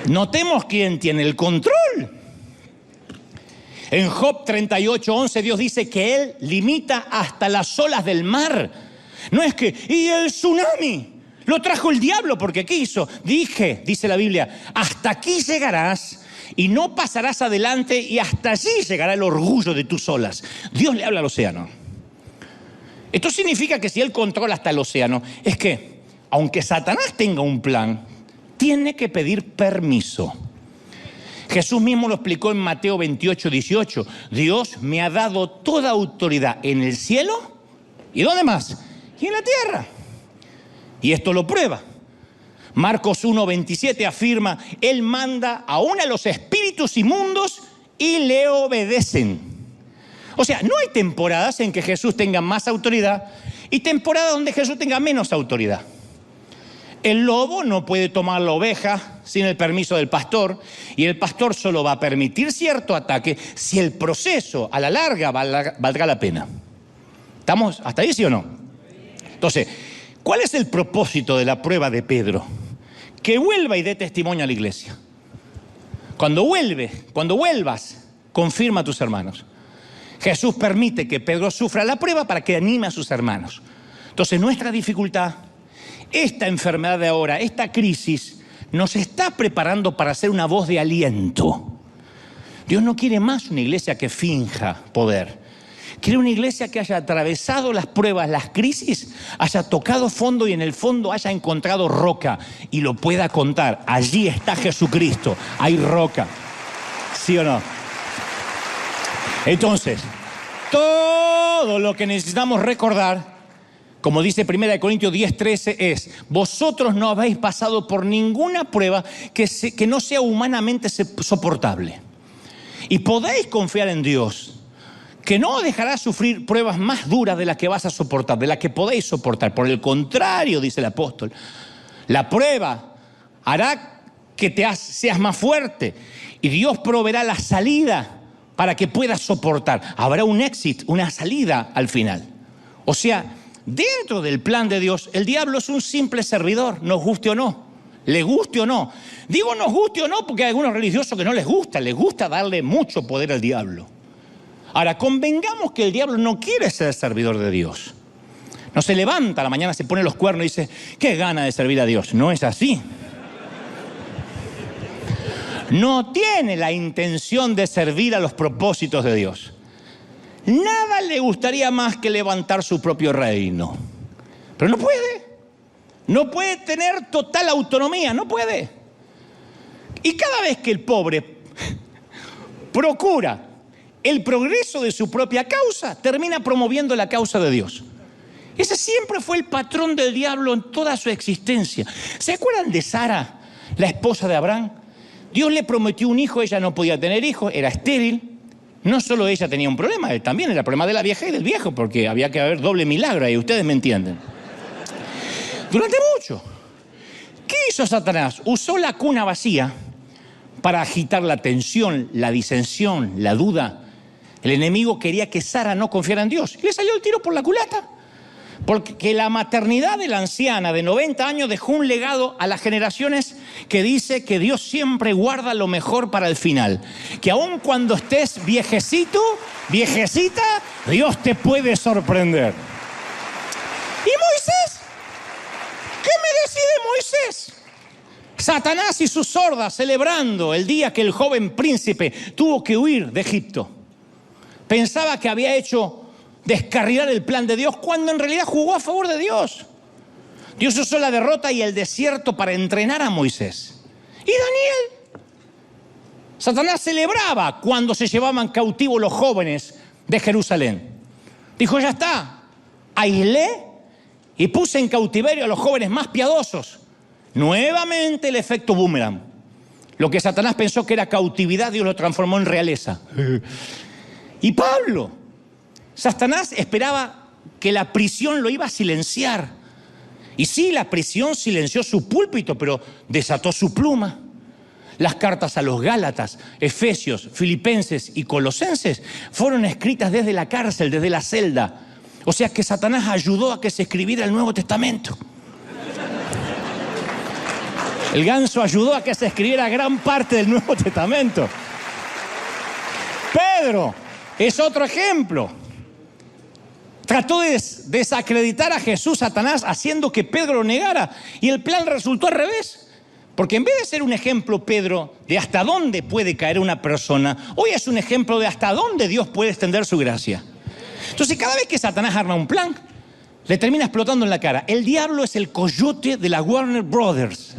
A: Notemos quién tiene el control. En Job 38:11 Dios dice que Él limita hasta las olas del mar. No es que, y el tsunami lo trajo el diablo porque quiso. Dice la Biblia, hasta aquí llegarás y no pasarás adelante, y hasta allí llegará el orgullo de tus olas. Dios le habla al océano. Esto significa que si Él controla hasta el océano, es que, aunque Satanás tenga un plan, tiene que pedir permiso. Jesús mismo lo explicó en Mateo 28:18. Dios me ha dado toda autoridad en el cielo ¿Y dónde más? Y en la tierra. Y esto lo prueba. Marcos 1:27 afirma, Él manda aún a los espíritus inmundos y le obedecen. O sea, no hay temporadas en que Jesús tenga más autoridad y temporadas donde Jesús tenga menos autoridad. El lobo no puede tomar la oveja sin el permiso del pastor, y el pastor solo va a permitir cierto ataque si el proceso a la larga valdrá la pena. ¿Estamos hasta ahí, sí o no? Entonces, ¿cuál es el propósito de la prueba de Pedro? Que vuelva y dé testimonio a la iglesia. Cuando vuelvas, confirma a tus hermanos. Jesús permite que Pedro sufra la prueba para que anime a sus hermanos. Entonces, nuestra dificultad, esta enfermedad de ahora, esta crisis, nos está preparando para ser una voz de aliento. Dios no quiere más una iglesia que finja poder. Quiere una iglesia que haya atravesado las pruebas, las crisis, haya tocado fondo y en el fondo haya encontrado roca y lo pueda contar. Allí está Jesucristo, hay roca. ¿Sí o no? Entonces, todo lo que necesitamos recordar, como dice 1 Corintios 10:13, es: vosotros no habéis pasado por ninguna prueba que no sea humanamente soportable. Y podéis confiar en Dios, que no dejará sufrir pruebas más duras de las que vas a soportar, de las que podéis soportar. Por el contrario, dice el apóstol, la prueba hará que seas más fuerte y Dios proveerá la salida para que puedas soportar. Habrá un éxito, una salida al final. O sea, dentro del plan de Dios, el diablo es un simple servidor, nos guste o no, le guste o no. Digo nos guste o no porque hay algunos religiosos que no les gusta darle mucho poder al diablo. Ahora, convengamos que el diablo no quiere ser servidor de Dios. No se levanta a la mañana, se pone los cuernos y dice, qué gana de servir a Dios. No es así. No tiene la intención de servir a los propósitos de Dios. Nada le gustaría más que levantar su propio reino. Pero no puede. No puede tener total autonomía, no puede. Y cada vez que el pobre procura el progreso de su propia causa, termina promoviendo la causa de Dios. Ese siempre fue el patrón del diablo en toda su existencia. ¿Se acuerdan de Sara, la esposa de Abraham? Dios le prometió un hijo, ella no podía tener hijos, era estéril. No solo ella tenía un problema, él también era el problema de la vieja y del viejo, porque había que haber doble milagro ahí, ustedes me entienden. Durante mucho. ¿Qué hizo Satanás? Usó la cuna vacía para agitar la tensión, la disensión, la duda. El enemigo quería que Sara no confiara en Dios. Y le salió el tiro por la culata. Porque la maternidad de la anciana de 90 años dejó un legado a las generaciones que dice que Dios siempre guarda lo mejor para el final. Que aun cuando estés viejecito, viejecita, Dios te puede sorprender. ¿Y Moisés? ¿Qué me decide Moisés? Satanás y sus hordas celebrando el día que el joven príncipe tuvo que huir de Egipto. Pensaba que había hecho descarrilar el plan de Dios cuando en realidad jugó a favor de Dios. Dios usó la derrota y el desierto para entrenar a Moisés. ¿Y Daniel? Satanás celebraba cuando se llevaban cautivos los jóvenes de Jerusalén. Dijo, ya está, aislé y puse en cautiverio a los jóvenes más piadosos. Nuevamente el efecto boomerang. Lo que Satanás pensó que era cautividad, Dios lo transformó en realeza. Y Pablo, Satanás esperaba que la prisión lo iba a silenciar. Y sí, la prisión silenció su púlpito, pero desató su pluma. Las cartas a los Gálatas, Efesios, Filipenses y Colosenses fueron escritas desde la cárcel, desde la celda. O sea que Satanás ayudó a que se escribiera el Nuevo Testamento. El ganso ayudó a que se escribiera gran parte del Nuevo Testamento. Pedro es otro ejemplo. Trató de desacreditar a Jesús, Satanás, haciendo que Pedro lo negara. Y el plan resultó al revés. Porque en vez de ser un ejemplo, Pedro, de hasta dónde puede caer una persona, hoy es un ejemplo de hasta dónde Dios puede extender su gracia. Entonces, cada vez que Satanás arma un plan, le termina explotando en la cara. El diablo es el coyote de la Warner Brothers.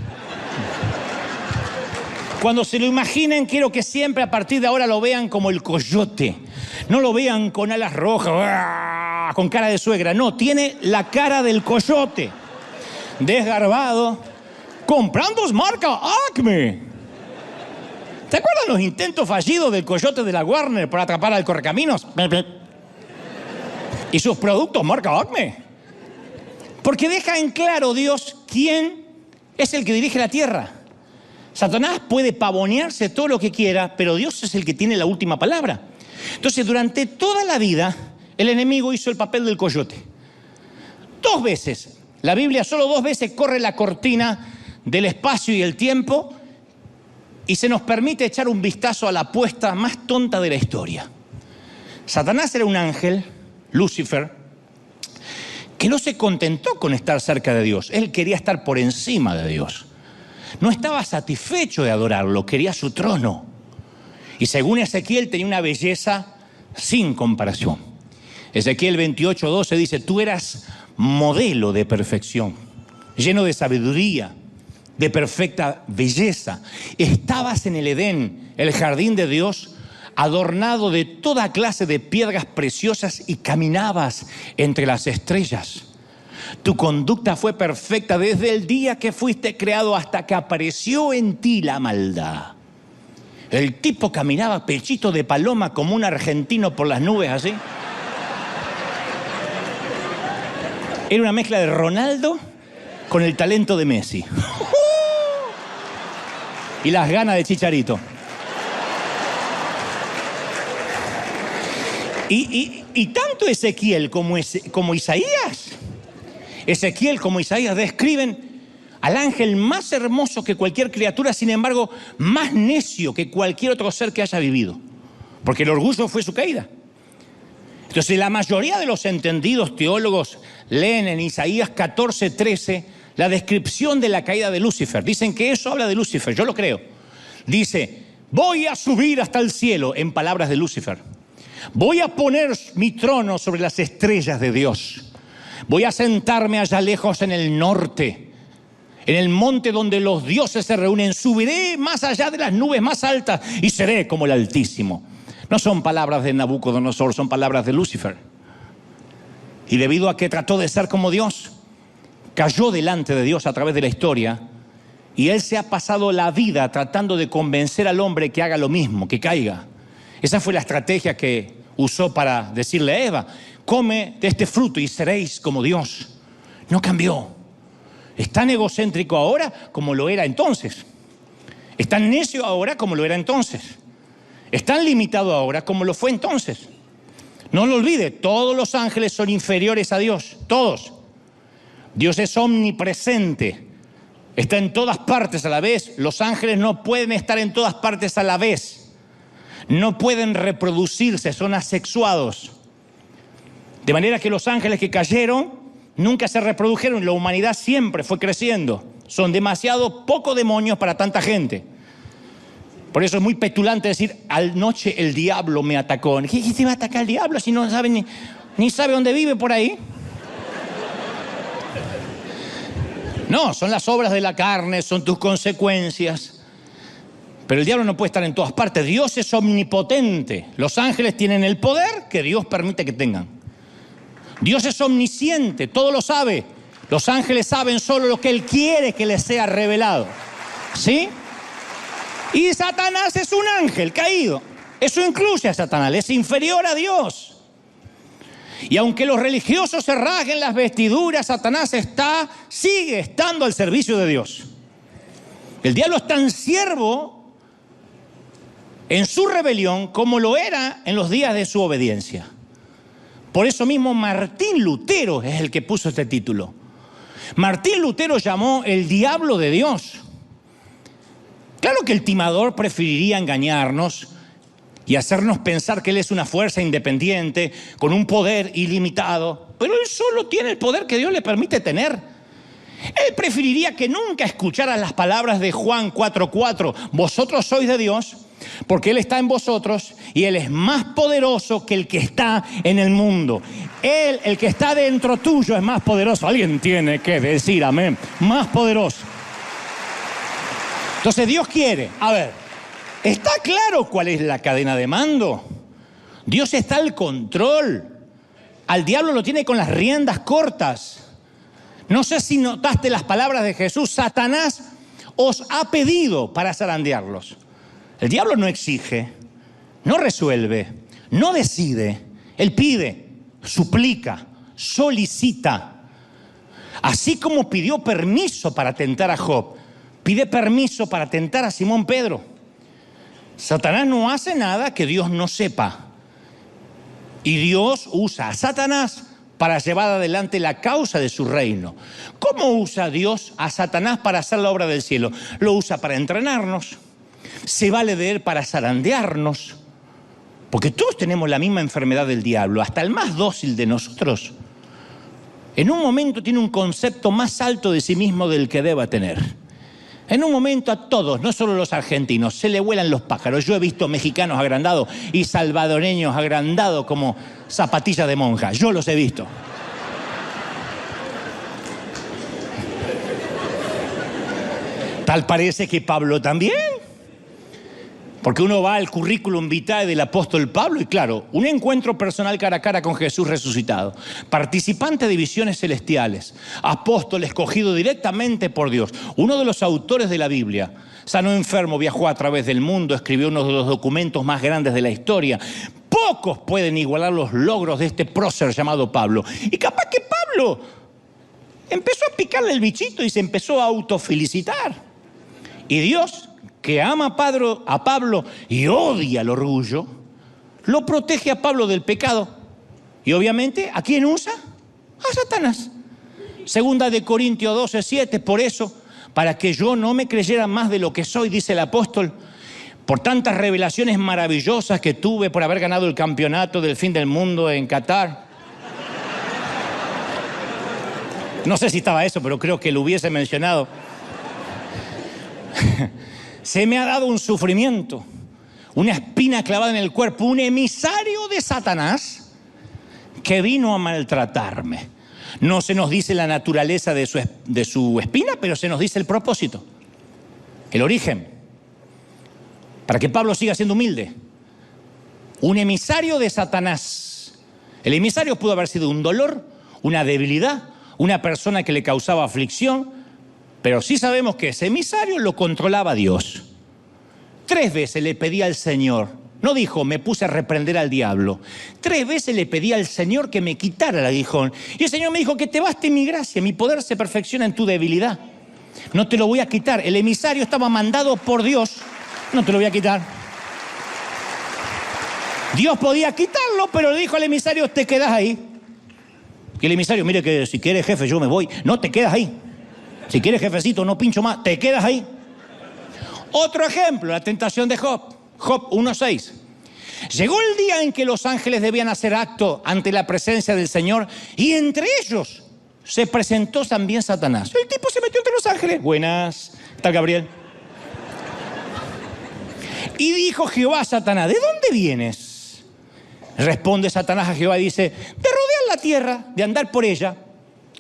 A: Cuando se lo imaginen, quiero que siempre a partir de ahora lo vean como el coyote. No lo vean con alas rojas. con cara de suegra. No, tiene la cara del coyote. Desgarbado, comprando marca Acme. ¿Te acuerdan los intentos fallidos del coyote de la Warner para atrapar al Correcaminos? ¿Y sus productos marca Acme? Porque deja en claro Dios quién es el que dirige la tierra. Satanás puede pavonearse todo lo que quiera, pero Dios es el que tiene la última palabra. Entonces, durante toda la vida, el enemigo hizo el papel del coyote. 2 veces. La Biblia solo 2 veces corre la cortina del espacio y el tiempo y se nos permite echar un vistazo a la apuesta más tonta de la historia. Satanás era un ángel, Lucifer, que no se contentó con estar cerca de Dios. Él quería estar por encima de Dios. No estaba satisfecho de adorarlo, quería su trono. Y según Ezequiel tenía una belleza sin comparación. Ezequiel 28:12 dice, tú eras modelo de perfección, lleno de sabiduría, de perfecta belleza. Estabas en el Edén, el jardín de Dios, adornado de toda clase de piedras preciosas y caminabas entre las estrellas. Tu conducta fue perfecta desde el día que fuiste creado hasta que apareció en ti la maldad. El tipo caminaba pechito de paloma como un argentino por las nubes así. Era una mezcla de Ronaldo con el talento de Messi. Y las ganas de Chicharito. Y tanto Ezequiel como Isaías describen al ángel más hermoso que cualquier criatura, sin embargo, más necio que cualquier otro ser que haya vivido. Porque el orgullo fue su caída. Entonces, la mayoría de los entendidos teólogos leen en Isaías 14:13 la descripción de la caída de Lucifer. Dicen que eso habla de Lucifer, yo lo creo. Dice, voy a subir hasta el cielo, en palabras de Lucifer. Voy a poner mi trono sobre las estrellas de Dios. Voy a sentarme allá lejos en el norte, en el monte donde los dioses se reúnen. Subiré más allá de las nubes más altas y seré como el Altísimo. No son palabras de Nabucodonosor, son palabras de Lucifer. Y debido a que trató de ser como Dios, cayó delante de Dios a través de la historia, y él se ha pasado la vida tratando de convencer al hombre que haga lo mismo, que caiga. Esa fue la estrategia que usó para decirle a Eva, come de este fruto y seréis como Dios. No cambió. Es tan egocéntrico ahora como lo era entonces. Es tan necio ahora como lo era entonces. Es tan limitado ahora como lo fue entonces. No lo olvide, todos los ángeles son inferiores a Dios, todos. Dios es omnipresente, está en todas partes a la vez. Los ángeles no pueden estar en todas partes a la vez. No pueden reproducirse, son asexuados. De manera que los ángeles que cayeron nunca se reprodujeron, la humanidad siempre fue creciendo. Son demasiado pocos demonios para tanta gente. Por eso es muy petulante decir, anoche el diablo me atacó. ¿Qué se va a atacar el diablo si no sabe ni sabe dónde vive por ahí? No, son las obras de la carne, son tus consecuencias. Pero el diablo no puede estar en todas partes. Dios es omnipotente. Los ángeles tienen el poder que Dios permite que tengan. Dios es omnisciente, todo lo sabe. Los ángeles saben solo lo que Él quiere que les sea revelado. ¿Sí? Y Satanás es un ángel caído. Eso incluye a Satanás, es inferior a Dios. Y aunque los religiosos se rasguen las vestiduras, Satanás sigue estando al servicio de Dios. El diablo es tan siervo en su rebelión como lo era en los días de su obediencia. Por eso mismo Martín Lutero es el que puso este título. Martín Lutero llamó el diablo de Dios. Claro que el timador preferiría engañarnos y hacernos pensar que él es una fuerza independiente, con un poder ilimitado, pero él solo tiene el poder que Dios le permite tener. Él preferiría que nunca escucharas las palabras de Juan 4:4, vosotros sois de Dios, porque Él está en vosotros y Él es más poderoso que el que está en el mundo. Él, el que está dentro tuyo, es más poderoso. Alguien tiene que decir amén, más poderoso. Entonces Dios quiere, ¿está claro cuál es la cadena de mando? Dios está al control. al diablo lo tiene con las riendas cortas. No sé si notaste las palabras de Jesús. Satanás os ha pedido para zarandearlos. El diablo no exige, no resuelve, no decide. Él pide, suplica, solicita. Así como pidió permiso para tentar a Job, pide permiso para tentar a Simón Pedro. Satanás no hace nada que Dios no sepa. Y Dios usa a Satanás para llevar adelante la causa de su reino. ¿Cómo usa Dios a Satanás para hacer la obra del cielo? Lo usa para entrenarnos. Se vale de él para zarandearnos. Porque todos tenemos la misma enfermedad del diablo. Hasta el más dócil de nosotros, en un momento tiene un concepto más alto de sí mismo del que deba tener. En un momento a todos, no solo los argentinos, se le vuelan los pájaros. Yo he visto mexicanos agrandados y salvadoreños agrandados como zapatillas de monja. Yo los he visto. Tal parece que Pablo también. Porque uno va al currículum vitae del apóstol Pablo y claro, un encuentro personal cara a cara con Jesús resucitado, participante de visiones celestiales, apóstol escogido directamente por Dios, uno de los autores de la Biblia, sanó enfermo, viajó a través del mundo, escribió uno de los documentos más grandes de la historia. Pocos pueden igualar los logros de este prócer llamado Pablo. Y capaz que Pablo empezó a picarle el bichito y se empezó a autofelicitar. Y Dios, que ama a Pablo y odia el orgullo, lo protege a Pablo del pecado. Y obviamente, ¿a quién usa? A Satanás. Segunda de Corintios 12:7, por eso, para que yo no me creyera más de lo que soy, dice el apóstol, por tantas revelaciones maravillosas que tuve por haber ganado el campeonato del fin del mundo en Qatar. No sé si estaba eso, pero creo que lo hubiese mencionado. Se me ha dado un sufrimiento, una espina clavada en el cuerpo, un emisario de Satanás que vino a maltratarme. No se nos dice la naturaleza de su espina, pero se nos dice el propósito, el origen, para que Pablo siga siendo humilde. Un emisario de Satanás. El emisario pudo haber sido un dolor, una debilidad, una persona que le causaba aflicción, pero sí sabemos que ese emisario lo controlaba Dios. 3 veces le pedí al Señor, no dijo, me puse a reprender al diablo. 3 veces le pedí al Señor que me quitara el aguijón. Y el Señor me dijo, que te baste mi gracia, mi poder se perfecciona en tu debilidad. No te lo voy a quitar. El emisario estaba mandado por Dios, no te lo voy a quitar. Dios podía quitarlo, pero le dijo al emisario, te quedas ahí. Y el emisario, mire que si quieres jefe yo me voy. No, te quedas ahí. Si quieres jefecito, no pincho más, te quedas ahí. Otro ejemplo, la tentación de Job. Job 1:6. Llegó el día en que los ángeles debían hacer acto ante la presencia del Señor y entre ellos se presentó también Satanás. El tipo se metió entre los ángeles. Buenas, ¿qué tal, Gabriel? Y dijo Jehová a Satanás, ¿de dónde vienes? Responde Satanás a Jehová y dice, de rodear la tierra, de andar por ella.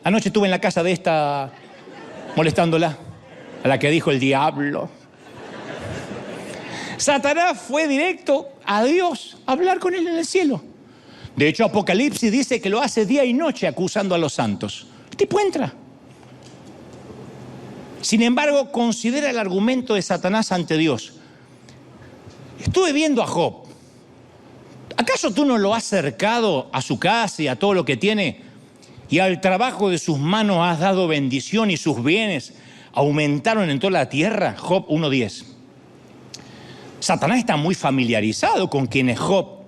A: Anoche estuve en la casa de esta molestándola, a la que dijo el diablo. Satanás fue directo a Dios a hablar con él en el cielo. De hecho, Apocalipsis dice que lo hace día y noche acusando a los santos. El tipo entra. Sin embargo, considera el argumento de Satanás ante Dios. Estuve viendo a Job. ¿Acaso tú no lo has cercado a su casa y a todo lo que tiene? Y al trabajo de sus manos has dado bendición y sus bienes aumentaron en toda la tierra. Job 1:10. Satanás está muy familiarizado con quién es Job.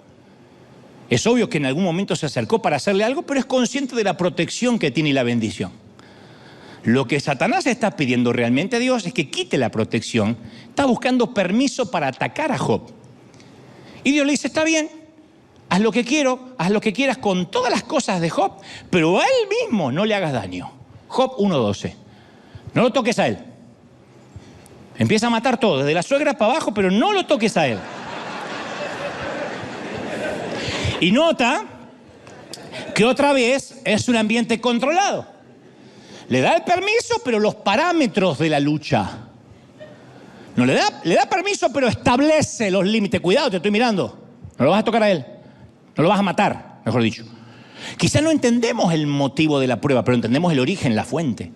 A: Es obvio que en algún momento se acercó para hacerle algo, pero es consciente de la protección que tiene y la bendición. Lo que Satanás está pidiendo realmente a Dios es que quite la protección. Está buscando permiso para atacar a Job. Y Dios le dice, está bien, haz lo que quiero, haz lo que quieras con todas las cosas de Job, pero a él mismo no le hagas daño. Job 1:12. No lo toques a él. Empieza a matar todo, desde la suegra para abajo, pero no lo toques a él. Y nota que otra vez es un ambiente controlado. Le da el permiso, pero los parámetros de la lucha. No le da permiso, pero establece los límites. Cuidado, te estoy mirando. No lo vas a tocar a él. No lo vas a matar, mejor dicho. Quizá no entendemos el motivo de la prueba, pero entendemos el origen, la fuente.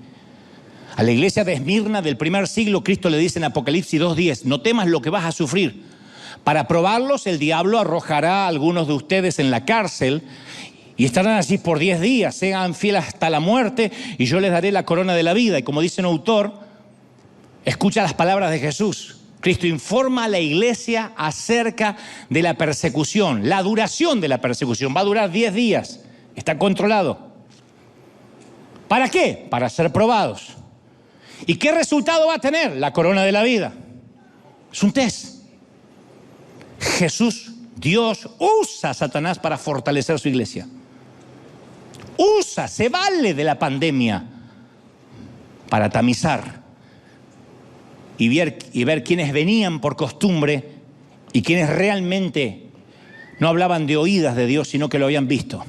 A: A la iglesia de Esmirna del primer siglo, Cristo le dice en Apocalipsis 2:10, no temas lo que vas a sufrir. Para probarlos, el diablo arrojará a algunos de ustedes en la cárcel y estarán así por 10 días. Sean fieles hasta la muerte y yo les daré la corona de la vida. Y como dice un autor, escucha las palabras de Jesús. Cristo informa a la iglesia acerca de la persecución, la duración de la persecución. Va a durar 10 días. Está controlado. ¿Para qué? Para ser probados. ¿Y qué resultado va a tener? La corona de la vida. Es un test. Jesús, Dios, usa a Satanás para fortalecer su iglesia. Se vale de la pandemia para tamizar y ver quiénes venían por costumbre y quiénes realmente no hablaban de oídas de Dios, sino que lo habían visto.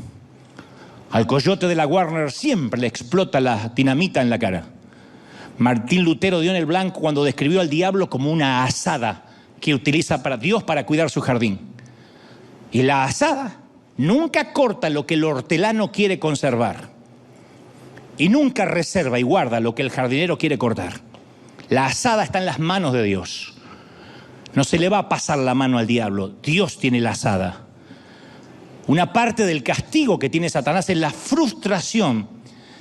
A: Al coyote de la Warner siempre le explota la dinamita en la cara. Martín Lutero dio en el blanco cuando describió al diablo como una azada que utiliza para Dios para cuidar su jardín. Y la azada nunca corta lo que el hortelano quiere conservar. Y nunca reserva y guarda lo que el jardinero quiere cortar. La azada está en las manos de Dios. No se le va a pasar la mano al diablo. Dios tiene la azada. Una parte del castigo que tiene Satanás es la frustración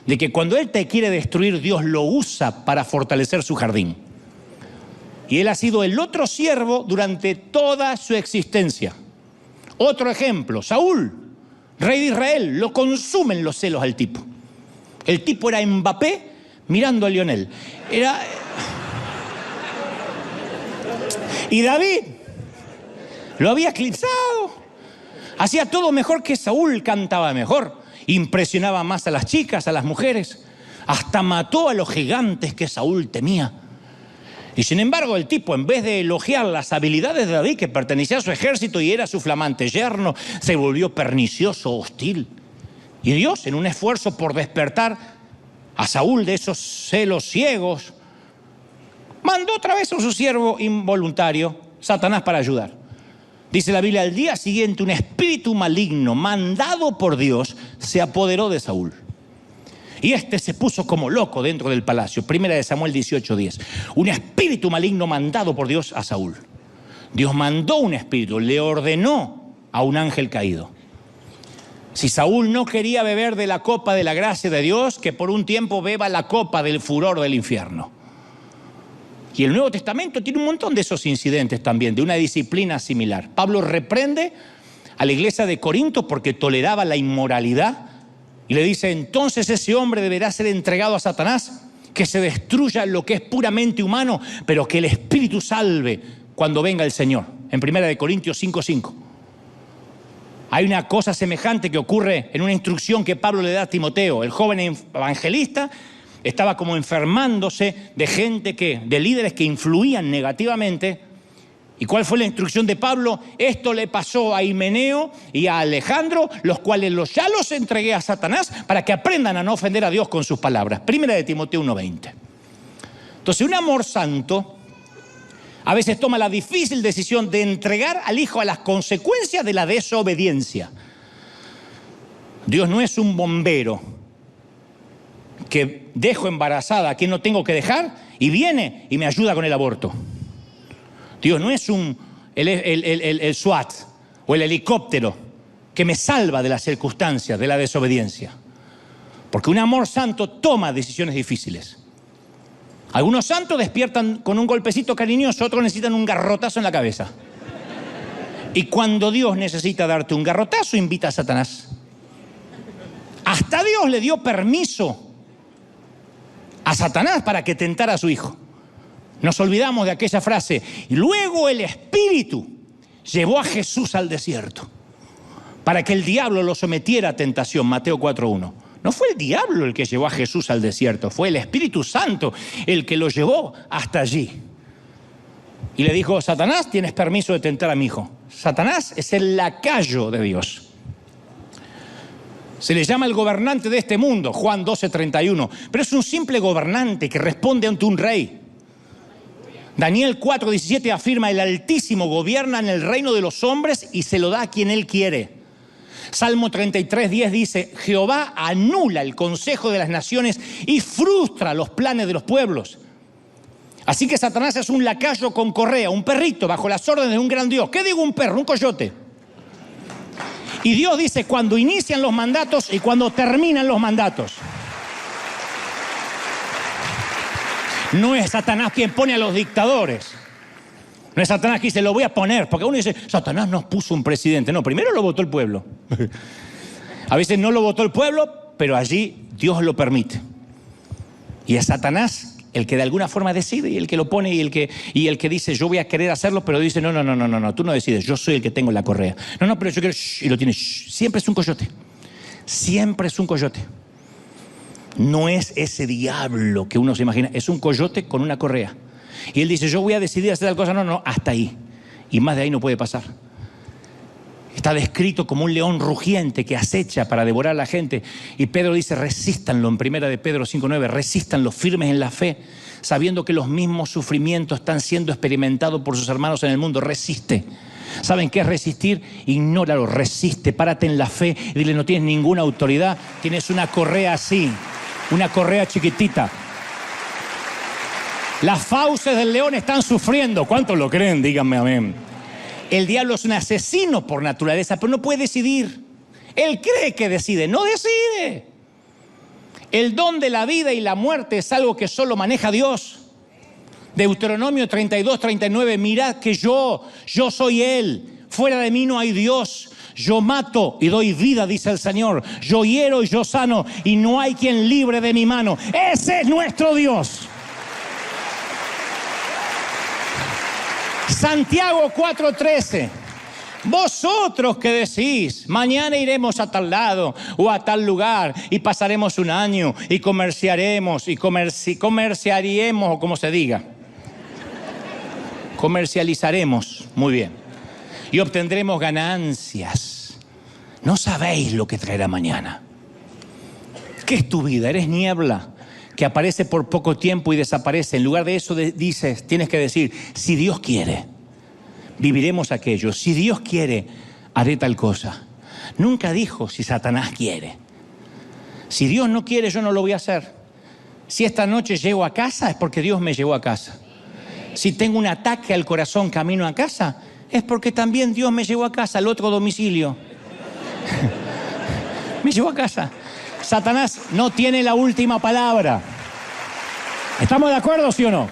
A: de que cuando él te quiere destruir, Dios lo usa para fortalecer su jardín. Y él ha sido el otro siervo durante toda su existencia. Otro ejemplo, Saúl, rey de Israel, lo consumen los celos al tipo. El tipo era Mbappé mirando a Lionel. Y David lo había eclipsado. Hacía todo mejor que Saúl, cantaba mejor, impresionaba más a las chicas, a las mujeres. Hasta mató a los gigantes que Saúl temía. Y sin embargo el tipo, en vez de elogiar las habilidades de David, que pertenecía a su ejército y era su flamante yerno, se volvió pernicioso, hostil. Y Dios, en un esfuerzo por despertar a Saúl de esos celos ciegos, mandó otra vez a su siervo involuntario, Satanás, para ayudar. Dice la Biblia, al día siguiente un espíritu maligno mandado por Dios se apoderó de Saúl. Y este se puso como loco dentro del palacio. Primera de Samuel 18:10. Un espíritu maligno mandado por Dios a Saúl. Dios mandó un espíritu, le ordenó a un ángel caído. Si Saúl no quería beber de la copa de la gracia de Dios, que por un tiempo beba la copa del furor del infierno. Y el Nuevo Testamento tiene un montón de esos incidentes también, de una disciplina similar. Pablo reprende a la iglesia de Corinto porque toleraba la inmoralidad y le dice, entonces ese hombre deberá ser entregado a Satanás, que se destruya lo que es puramente humano, pero que el Espíritu salve cuando venga el Señor. En 1 Corintios 5:5. Hay una cosa semejante que ocurre en una instrucción que Pablo le da a Timoteo. El joven evangelista estaba como enfermándose de gente de líderes que influían negativamente. ¿Y cuál fue la instrucción de Pablo? Esto le pasó a Himeneo y a Alejandro, los cuales ya los entregué a Satanás para que aprendan a no ofender a Dios con sus palabras. 1 Timoteo 1:20. Entonces, un amor santo a veces toma la difícil decisión de entregar al hijo a las consecuencias de la desobediencia. Dios no es un bombero que dejo embarazada a quien no tengo que dejar y viene y me ayuda con el aborto. Dios no es el SWAT o el helicóptero que me salva de las circunstancias de la desobediencia. Porque un amor santo toma decisiones difíciles. Algunos santos despiertan con un golpecito cariñoso, otros necesitan un garrotazo en la cabeza. Y cuando Dios necesita darte un garrotazo, invita a Satanás. Hasta Dios le dio permiso a Satanás para que tentara a su hijo. Nos olvidamos de aquella frase. Y luego el Espíritu llevó a Jesús al desierto para que el diablo lo sometiera a tentación. Mateo 4:1. No fue el diablo el que llevó a Jesús al desierto, fue el Espíritu Santo el que lo llevó hasta allí. Y le dijo, Satanás, tienes permiso de tentar a mi hijo. Satanás es el lacayo de Dios. Se le llama el gobernante de este mundo, Juan 12:31, pero es un simple gobernante que responde ante un rey. Daniel 4:17 afirma, el Altísimo gobierna en el reino de los hombres y se lo da a quien él quiere. Salmo 33:10 dice, Jehová anula el consejo de las naciones y frustra los planes de los pueblos. Así que Satanás es un lacayo con correa, un perrito bajo las órdenes de un gran Dios. ¿Qué digo un perro? Un coyote. Y Dios dice cuando inician los mandatos y cuando terminan los mandatos. No es Satanás quien pone a los dictadores. No es Satanás quien dice, lo voy a poner. Porque uno dice, Satanás nos puso un presidente. No, primero lo votó el pueblo. A veces no lo votó el pueblo, pero allí Dios lo permite. Y es Satanás el que de alguna forma decide y el que lo pone y el que dice, yo voy a querer hacerlo, pero dice, no, tú no decides, yo soy el que tengo la correa. No, pero yo quiero, y lo tiene, siempre es un coyote. Siempre es un coyote. No es ese diablo que uno se imagina, es un coyote con una correa. Y él dice, yo voy a decidir hacer tal cosa, no, hasta ahí. Y más de ahí no puede pasar. Está descrito como un león rugiente que acecha para devorar a la gente. Y Pedro dice, resístanlo en 1 de Pedro 5:9, resístanlo firmes en la fe, sabiendo que los mismos sufrimientos están siendo experimentados por sus hermanos en el mundo. Resiste. ¿Saben qué es resistir? Ignóralo, resiste, párate en la fe y dile, no tienes ninguna autoridad, tienes una correa así, una correa chiquitita. Las fauces del león están sufriendo. ¿Cuántos lo creen? Díganme amén. El diablo es un asesino por naturaleza, pero no puede decidir. Él cree que decide, no decide. El don de la vida y la muerte es algo que solo maneja Dios. Deuteronomio 32:39, mirad que yo soy Él. Fuera de mí no hay Dios. Yo mato y doy vida, dice el Señor. Yo hiero y yo sano, y no hay quien libre de mi mano. Ese es nuestro Dios. Santiago 4:13. Vosotros que decís, mañana iremos a tal lado o a tal lugar y pasaremos un año y comerciaremos o como se diga. Comercializaremos, muy bien, y obtendremos ganancias. No sabéis lo que traerá mañana. ¿Qué es tu vida? ¿Eres niebla que aparece por poco tiempo y desaparece? En lugar de eso dices, tienes que decir, si Dios quiere, viviremos aquello. Si Dios quiere, haré tal cosa. Nunca dijo si Satanás quiere. Si Dios no quiere, yo no lo voy a hacer. Si esta noche llego a casa, es porque Dios me llevó a casa. Si tengo un ataque al corazón camino a casa, es porque también Dios me llevó a casa, al otro domicilio. Me llevó a casa. Satanás no tiene la última palabra. ¿Estamos de acuerdo, sí o no?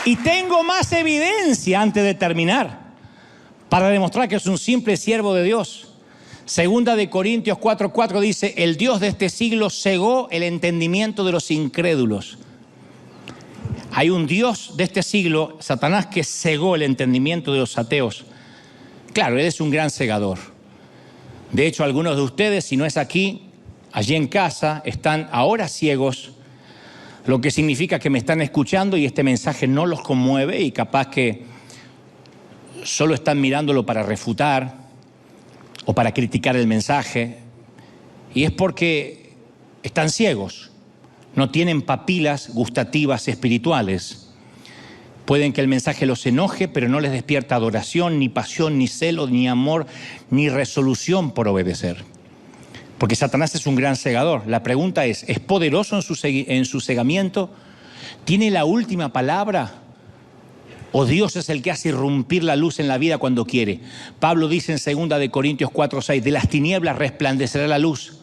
A: Y tengo más evidencia antes de terminar para demostrar que es un simple siervo de Dios. 2 de Corintios 4:4 dice, el Dios de este siglo cegó el entendimiento de los incrédulos. Hay un Dios de este siglo, Satanás, que cegó el entendimiento de los ateos. Claro, él es un gran cegador. De hecho, algunos de ustedes, si no es aquí, allí en casa, están ahora ciegos, lo que significa que me están escuchando y este mensaje no los conmueve y capaz que solo están mirándolo para refutar o para criticar el mensaje. Y es porque están ciegos, no tienen papilas gustativas espirituales. Pueden que el mensaje los enoje, pero no les despierta adoración, ni pasión, ni celo, ni amor, ni resolución por obedecer. Porque Satanás es un gran cegador. La pregunta es poderoso en su cegamiento? ¿Tiene la última palabra? ¿O Dios es el que hace irrumpir la luz en la vida cuando quiere? Pablo dice en 2 de Corintios 4:6, de las tinieblas resplandecerá la luz.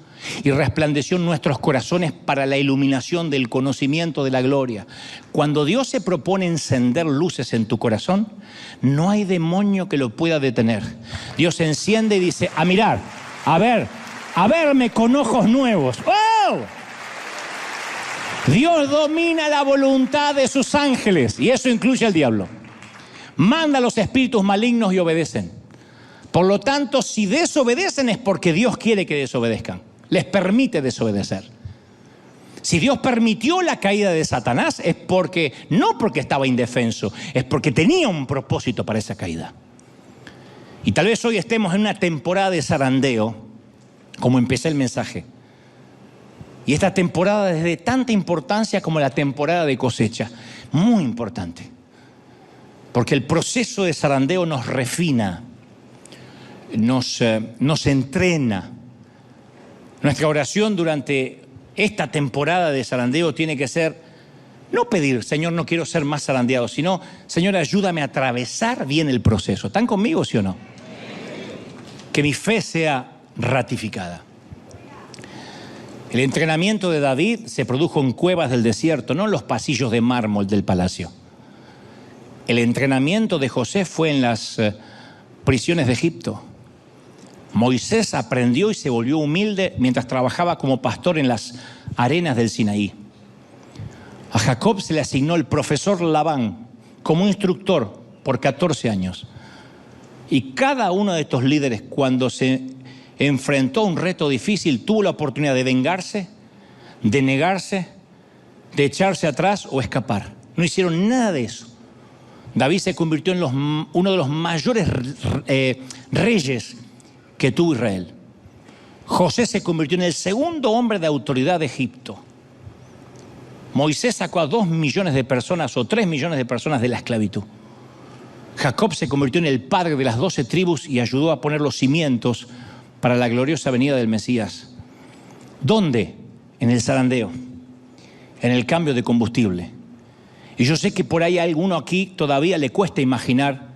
A: Y resplandeció en nuestros corazones para la iluminación del conocimiento de la gloria. Cuando Dios se propone encender luces en tu corazón, no hay demonio que lo pueda detener. Dios enciende y dice, a mirar, a verme con ojos nuevos. ¡Oh! Dios domina la voluntad de sus ángeles, y eso incluye al diablo. Manda a los espíritus malignos y obedecen. Por lo tanto, si desobedecen es porque Dios quiere que desobedezcan. Les permite desobedecer. Si Dios permitió la caída de Satanás es porque, no porque estaba indefenso, es porque tenía un propósito para esa caída. Y tal vez hoy estemos en una temporada de zarandeo, como empecé el mensaje. Y esta temporada es de tanta importancia como la temporada de cosecha. Muy importante. Porque el proceso de zarandeo nos refina, nos entrena. Nuestra oración durante esta temporada de zarandeo tiene que ser, no pedir, Señor, no quiero ser más zarandeado, sino, Señor, ayúdame a atravesar bien el proceso. ¿Están conmigo, sí o no? Que mi fe sea ratificada. El entrenamiento de David se produjo en cuevas del desierto, no en los pasillos de mármol del palacio. El entrenamiento de José fue en las prisiones de Egipto. Moisés aprendió y se volvió humilde mientras trabajaba como pastor en las arenas del Sinaí. A Jacob se le asignó el profesor Labán como instructor por 14 años. Y cada uno de estos líderes, cuando se enfrentó a un reto difícil, tuvo la oportunidad de vengarse, de negarse, de echarse atrás o escapar. No hicieron nada de eso. David se convirtió en uno de los mayores reyes que tuvo Israel. José se convirtió en el segundo hombre de autoridad de Egipto. Moisés sacó a 2 millones de personas o 3 millones de personas de la esclavitud. Jacob se convirtió en el padre de las 12 tribus y ayudó a poner los cimientos para la gloriosa venida del Mesías. ¿Dónde? En el zarandeo, en el cambio de combustible. Y yo sé que por ahí a alguno aquí todavía le cuesta imaginar,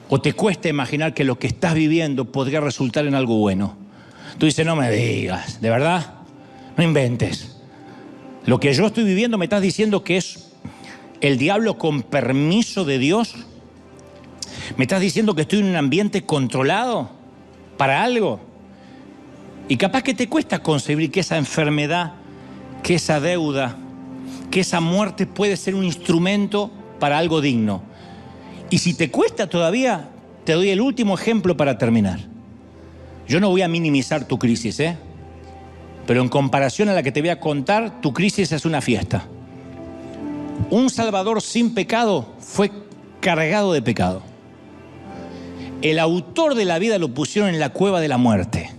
A: o te cuesta imaginar que lo que estás viviendo podría resultar en algo bueno. Tú dices, no me digas, ¿de verdad? No inventes. Lo que yo estoy viviendo, me estás diciendo que es el diablo con permiso de Dios. Me estás diciendo que estoy en un ambiente controlado para algo. Y capaz que te cuesta concebir que esa enfermedad, que esa deuda, que esa muerte puede ser un instrumento para algo digno. Y si te cuesta todavía, te doy el último ejemplo para terminar. Yo no voy a minimizar tu crisis, pero en comparación a la que te voy a contar, tu crisis es una fiesta. Un Salvador sin pecado fue cargado de pecado. El autor de la vida lo pusieron en la cueva de la muerte.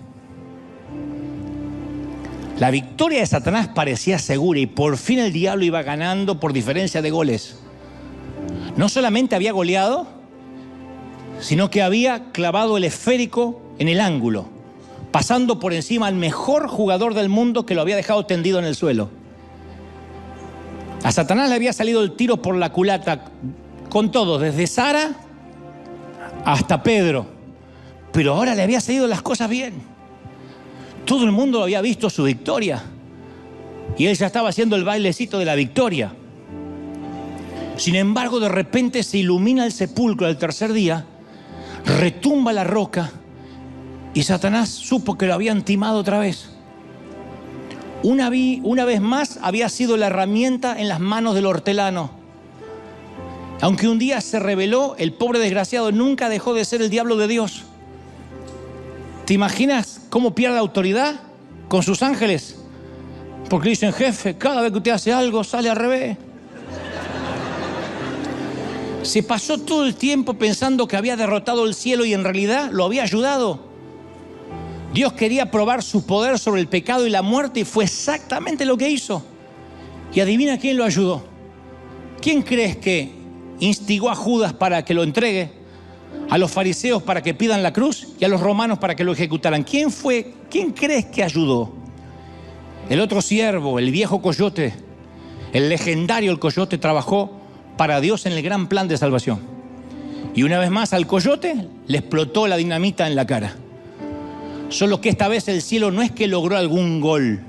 A: La victoria de Satanás parecía segura y por fin el diablo iba ganando por diferencia de goles. No solamente había goleado, sino que había clavado el esférico en el ángulo, pasando por encima al mejor jugador del mundo que lo había dejado tendido en el suelo. A Satanás le había salido el tiro por la culata con todo, desde Sara hasta Pedro. Pero ahora le había salido las cosas bien. Todo el mundo había visto su victoria. Y él ya estaba haciendo el bailecito de la victoria. Sin embargo, de repente se ilumina el sepulcro al tercer día, retumba la roca y Satanás supo que lo habían timado otra vez. Una vez más había sido la herramienta en las manos del hortelano. Aunque un día se rebeló, el pobre desgraciado nunca dejó de ser el diablo de Dios. ¿Te imaginas cómo pierde autoridad con sus ángeles? Porque le dicen, jefe, cada vez que usted hace algo sale al revés. Se pasó todo el tiempo pensando que había derrotado el cielo y en realidad lo había ayudado. Dios quería probar su poder sobre el pecado y la muerte y fue exactamente lo que hizo. Y adivina quién lo ayudó. ¿Quién crees que instigó a Judas para que lo entregue? A los fariseos para que pidan la cruz y a los romanos para que lo ejecutaran. ¿Quién fue? ¿Quién crees que ayudó? El otro siervo, el viejo coyote, el legendario el coyote, trabajó para Dios en el gran plan de salvación. Y una vez más al coyote le explotó la dinamita en la cara. Solo que esta vez el cielo no es que logró algún gol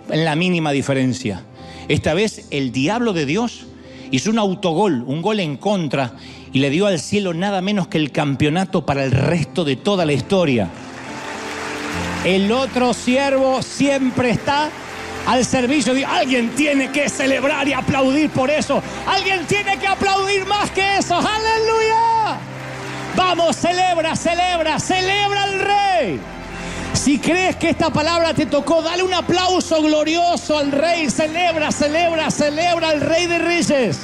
A: en la mínima diferencia. Esta vez el diablo de Dios hizo un autogol, un gol en contra, y le dio al cielo nada menos que el campeonato para el resto de toda la historia. El otro siervo siempre está al servicio de... Alguien tiene que celebrar y aplaudir por eso. Alguien tiene que aplaudir más que eso. ¡Aleluya! Vamos, celebra, celebra, celebra al Rey. Si crees que esta palabra te tocó, dale un aplauso glorioso al Rey. Celebra, celebra, celebra al Rey de Reyes.